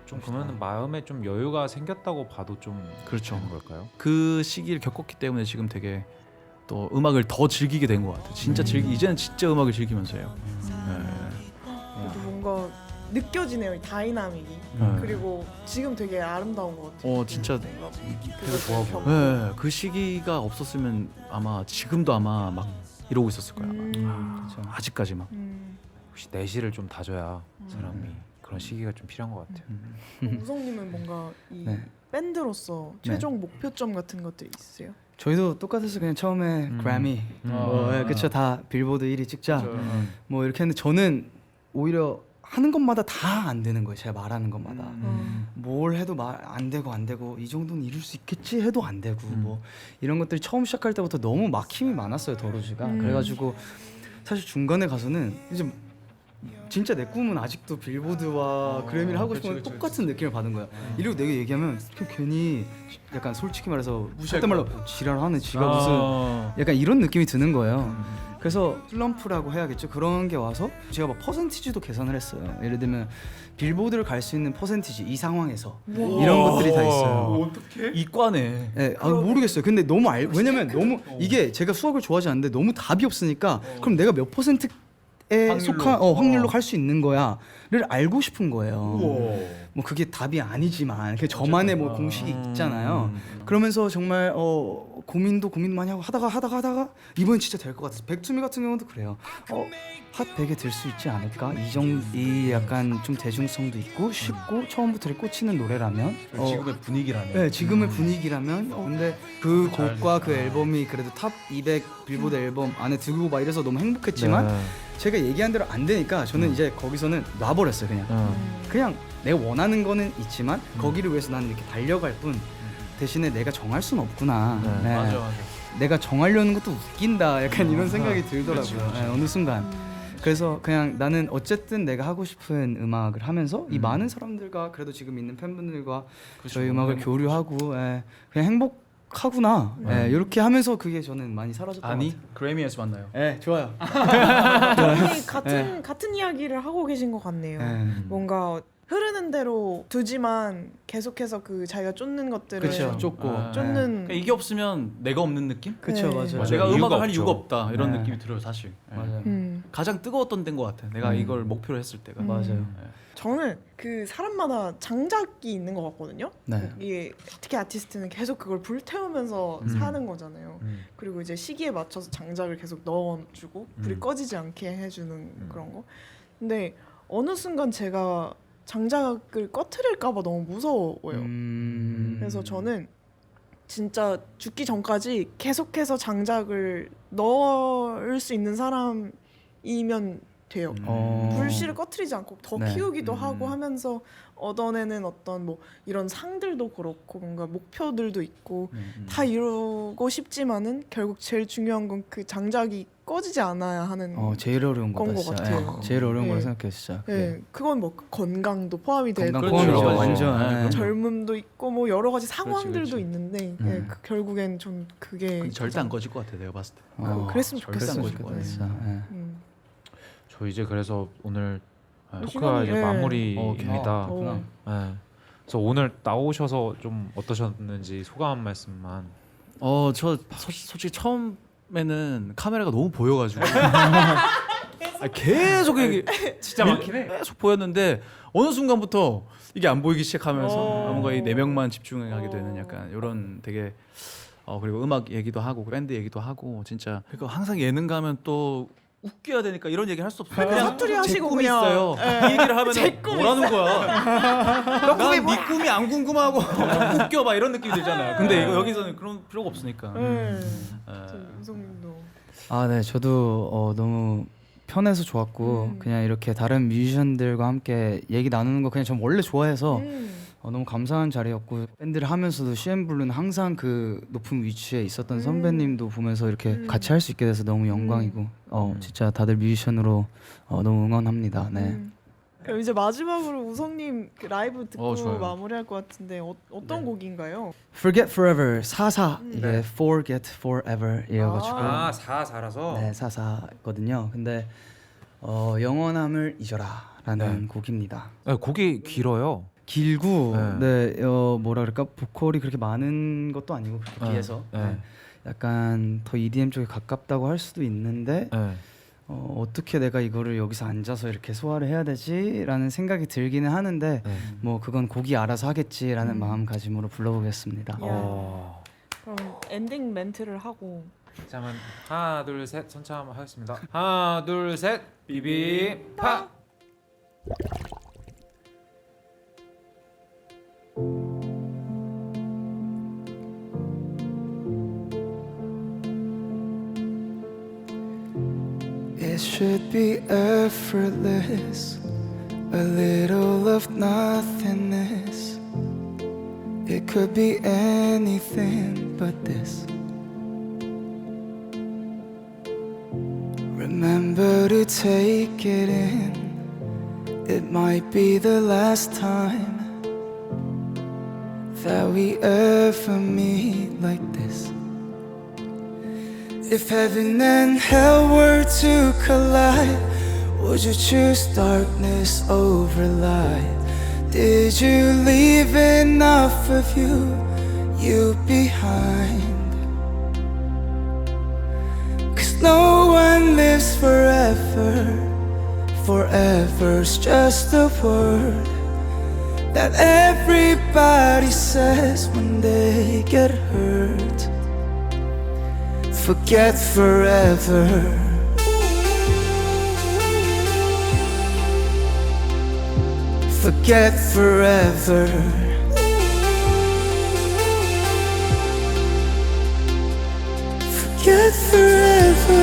Speaker 3: 좀 그러면 마음에 좀 여유가 생겼다고 봐도 좀
Speaker 1: 그렇죠.
Speaker 3: 되는 걸까요?
Speaker 1: 그 시기를 겪었기 때문에 지금 되게 또 음악을 더 즐기게 된 것 같아요. 진짜 이제는 진짜 음악을 즐기면서 해요.
Speaker 2: 그래도 뭔가 느껴지네요, 이 다이나믹이. 그리고 지금 되게 아름다운 것 같아요.
Speaker 1: 진짜
Speaker 2: 되게
Speaker 3: 좋아 보여.
Speaker 1: 네, 그 시기가 없었으면 아마 지금도 아마 막 이러고 있었을 거야. 그렇죠. 아직까지 막.
Speaker 3: 혹시 내실을 좀 다져야 사람이 그런 시기가 좀 필요한 것 같아요.
Speaker 2: 우성님은 뭔가 이
Speaker 4: 네.
Speaker 2: 밴드로서 최종 목표점 같은 것들 있으세요?
Speaker 4: 저희도 똑같았어요. 그냥 처음에 그래미 그쵸 다 빌보드 1위 찍자 뭐 이렇게 했는데 저는 오히려 하는 것마다 다 안 되는 거예요. 제가 말하는 것마다 뭘 해도 말 안 되고 이 정도는 이룰 수 있겠지 해도 안 되고 뭐 이런 것들이 처음 시작할 때부터 너무 막힘이 많았어요. 더로즈가 그래가지고 사실 중간에 가서는 이제 진짜 내 꿈은 아직도 빌보드와 그래미를 하고 싶은 똑같은 느낌을 받은 거야. 이러고 내가 얘기하면 괜히 약간 솔직히 말해서 무시할 말로 지랄하네 지가 무슨 약간 이런 느낌이 드는 거예요. 그래서 슬럼프라고 해야겠죠. 그런 게 와서 제가 막 퍼센티지도 계산을 했어요. 예를 들면 빌보드를 갈 수 있는 퍼센티지 이 상황에서 이런 것들이 다 있어요.
Speaker 1: 이과네.
Speaker 4: 네, 모르겠어요. 근데 너무 왜냐면 너무 이게 제가 수학을 좋아하지 않는데 너무 답이 없으니까 그럼 내가 몇 퍼센트 속한 확률로 갈 수 있는 거야를 알고 싶은 거예요. 뭐 그게 답이 아니지만 그 저만의 뭐 공식이 있잖아요. 그러면서 정말 고민 많이 하고 하다가 이번엔 진짜 될 것 같아서 백투미 같은 경우도 그래요. 핫 100에 들 수 있지 않을까? 이 약간 좀 대중성도 있고 쉽고 처음부터 꽂히는 노래라면
Speaker 1: 지금의 분위기라면.
Speaker 4: 네, 지금의 분위기라면 근데 그 곡과 그 앨범이 그래도 탑 200 빌보드 앨범 안에 들고 막 이래서 너무 행복했지만 제가 얘기한 대로 안 되니까 저는 이제 거기서는 놔버렸어요. 그냥 내가 원하는 거는 있지만 거기를 위해서 나는 이렇게 달려갈 뿐 대신에 내가 정할 수는 없구나. 네.
Speaker 1: 맞아.
Speaker 4: 내가 정하려는 것도 웃긴다. 약간 이런 생각이 들더라고요. 네, 어느 순간. 그래서 그냥 나는 어쨌든 내가 하고 싶은 음악을 하면서 이 많은 사람들과 그래도 지금 있는 팬분들과 저희 음악을 교류하고 그냥 행복하구나. 이렇게 하면서 그게 저는 많이 사라졌던 것 같아요.
Speaker 1: 그래미에서 만나요.
Speaker 4: 네, 좋아요.
Speaker 2: 아니, 같은 이야기를 하고 계신 것 같네요. 뭔가 흐르는 대로 두지만 계속해서 그 자기가 쫓는 것들을
Speaker 4: 그렇죠. 쫓고.
Speaker 2: 쫓는
Speaker 1: 그러니까 이게 없으면 내가 없는 느낌?
Speaker 4: 그쵸,
Speaker 2: 네.
Speaker 4: 맞아요.
Speaker 3: 맞아요.
Speaker 1: 내가
Speaker 3: 이유가
Speaker 1: 음악을 할
Speaker 3: 없죠.
Speaker 1: 이유가 없다 이런
Speaker 4: 네.
Speaker 1: 느낌이 들어요 사실. 예.
Speaker 4: 맞아요.
Speaker 1: 가장 뜨거웠던 때인 것 같아. 내가 이걸 목표로 했을 때가.
Speaker 4: 맞아요.
Speaker 2: 저는 그 사람마다 장작이 있는 것 같거든요.
Speaker 4: 네.
Speaker 2: 이게 특히 아티스트는 계속 그걸 불태우면서 사는 거잖아요. 그리고 이제 시기에 맞춰서 장작을 계속 넣어주고 불이 꺼지지 않게 해주는 그런 거. 근데 어느 순간 제가 장작을 꺼트릴까봐 너무 무서워요. 그래서 저는 진짜 죽기 전까지 계속해서 장작을 넣을 수 있는 사람이면 돼요. 불씨를 꺼트리지 않고 더
Speaker 4: 네.
Speaker 2: 키우기도 하고 하면서 얻어내는 어떤 뭐 이런 상들도 그렇고 뭔가 목표들도 있고 다 이루고 싶지만은 결국 제일 중요한 건 그 장작이 꺼지지 않아야 하는
Speaker 4: 제일 어려운
Speaker 2: 건
Speaker 4: 거다
Speaker 2: 것
Speaker 4: 진짜.
Speaker 2: 같아요.
Speaker 4: 예, 제일 어려운
Speaker 2: 네.
Speaker 4: 거라 생각해요 진짜.
Speaker 2: 네, 그건 뭐 건강도 포함이 되고
Speaker 4: 건강
Speaker 1: 그렇죠.
Speaker 4: 포함이죠.
Speaker 1: 맞아요.
Speaker 4: 완전.
Speaker 1: 네.
Speaker 2: 젊음도 있고 뭐 여러 가지 상황들도
Speaker 1: 그렇지.
Speaker 2: 있는데 예, 결국엔 좀 그게
Speaker 1: 근데 절대 안 꺼질 것 같아 내가 봤을 때.
Speaker 2: 그랬으면
Speaker 1: 절대
Speaker 2: 좋겠어요.
Speaker 1: 안 꺼질 것 같아.
Speaker 4: 진짜. 예.
Speaker 3: 저 이제 그래서 오늘 토크가
Speaker 2: 시간이,
Speaker 3: 이제
Speaker 2: 예.
Speaker 3: 마무리입니다.
Speaker 2: 어.
Speaker 3: 네. 그래서 오늘 나오셔서 좀 어떠셨는지 소감 한 말씀만.
Speaker 1: 저 솔직히 처음에는 카메라가 너무 보여가지고 계속 이게
Speaker 3: 진짜 많긴 해.
Speaker 1: 계속 보였는데 어느 순간부터 이게 안 보이기 시작하면서 뭔가 이 네 명만 집중하게 되는 약간 이런 되게 그리고 음악 얘기도 하고 밴드 얘기도 하고 진짜 그러니까 항상 예능 가면 또 웃겨야 되니까 이런 얘기 할 수 없어요. 그냥
Speaker 2: 사투리
Speaker 1: 제
Speaker 2: 하시고
Speaker 1: 꿈이
Speaker 2: 그냥.
Speaker 1: 있어요.
Speaker 2: 예.
Speaker 1: 이 얘기를 하면
Speaker 2: 제 꿈이
Speaker 1: 뭐라는 거야? 난 네 꿈이 안 궁금하고 좀 웃겨 봐 이런 느낌이 들잖아. 근데 이거 여기서는 그런 필요가 없으니까.
Speaker 2: 네.
Speaker 1: 예.
Speaker 2: 우성님도
Speaker 4: 네, 저도 너무 편해서 좋았고 그냥 이렇게 다른 뮤지션들과 함께 얘기 나누는 거 그냥 전 원래 좋아해서 너무 감사한 자리였고 밴드를 하면서도 CN블루는 항상 그 높은 위치에 있었던 선배님도 보면서 이렇게 같이 할 수 있게 돼서 너무 영광이고 진짜 다들 뮤지션으로 너무 응원합니다. 네.
Speaker 2: 그럼 이제 마지막으로 우성님 그 라이브 듣고
Speaker 1: 좋아요.
Speaker 2: 마무리할 것 같은데 어떤 곡인가요?
Speaker 4: Forget Forever 44 이게
Speaker 3: 네.
Speaker 4: Forget Forever이어가지고
Speaker 3: 아 4라서.
Speaker 4: 네 44거든요. 근데 영원함을 잊어라라는 곡입니다.
Speaker 3: 네, 곡이 길어요.
Speaker 4: 길고
Speaker 3: 네.
Speaker 4: 뭐라 그럴까 보컬이 그렇게 많은 것도 아니고 그렇게 비해서
Speaker 3: 네.
Speaker 4: 약간 더 EDM 쪽에 가깝다고 할 수도 있는데
Speaker 3: 네.
Speaker 4: 어떻게 내가 이거를 여기서 앉아서 이렇게 소화를 해야 되지라는 생각이 들기는 하는데
Speaker 3: 네.
Speaker 4: 뭐 그건 곡이 알아서 하겠지라는 마음가짐으로 불러보겠습니다.
Speaker 2: 그럼 엔딩 멘트를 하고
Speaker 3: 자, 그러면 하나 둘 셋 선창 한번 하겠습니다. 하나 둘 셋 비비파.
Speaker 8: It should be effortless, a little of nothingness. It could be anything but this. Remember to take it in. It might be the last time that we ever meet like this. If heaven and hell were to collide, would you choose darkness over light? Did you leave enough of you behind? 'Cause no one lives forever. Forever's just a word that everybody says when they get hurt. Forget forever. Forget forever. Forget forever.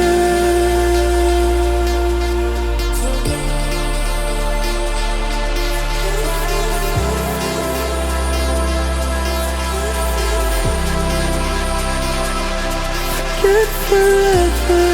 Speaker 8: Forget forever.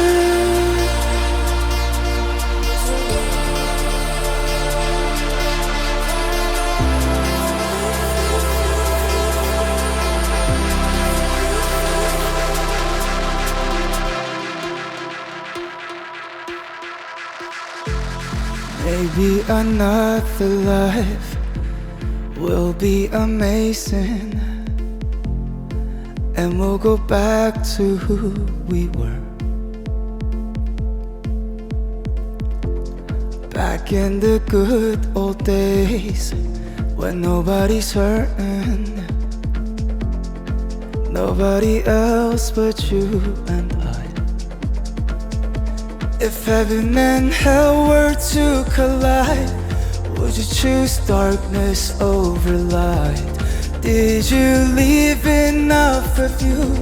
Speaker 8: Maybe another life will be amazing, and we'll go back to who we were. Back in the good old days when nobody's hurting, nobody else but you and I. If heaven and hell were to collide, would you choose darkness over light? Did you leave enough of you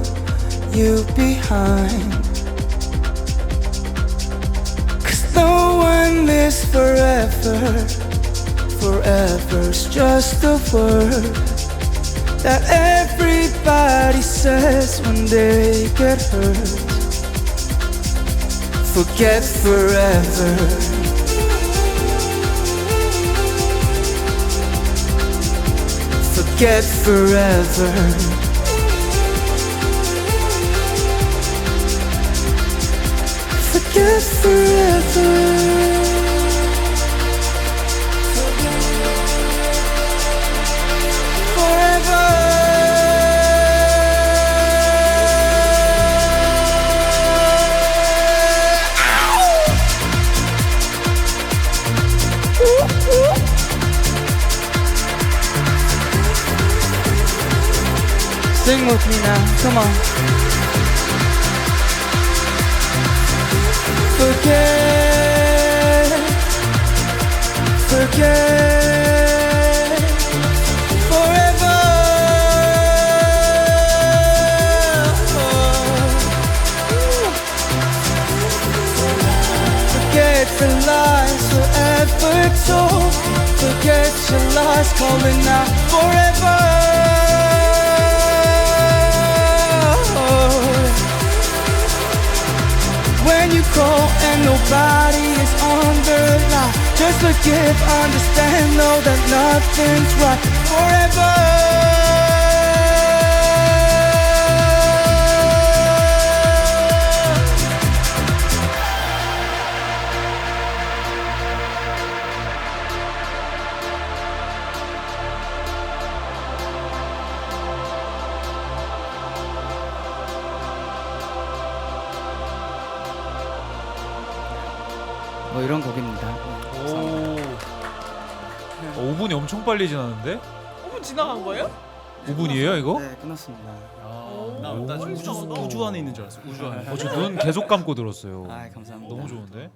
Speaker 8: behind? 'Cause no one lives forever, forever's just a word that everybody says when they get hurt. Forget forever. Forget forever. Forget forever. Sing with me now, come on. Forget, forget forever. Forget the lies forever told. Forget your lies calling out forever. When you call and nobody is on the line, just forgive, understand, know that nothing's right forever.
Speaker 4: 뭐 이런 곡입니다.
Speaker 9: 오. 5분이 엄청 빨리 지났는데?
Speaker 2: 5분 지나간 거예요?
Speaker 9: 5분이에요 이거?
Speaker 4: 네, 끝났습니다.
Speaker 1: 나 지금 우주 안에 있는 줄 알았어. 우주 안에.
Speaker 9: 저 눈 계속 감고 들었어요.
Speaker 4: 아, 감사합니다.
Speaker 9: 너무 좋은데?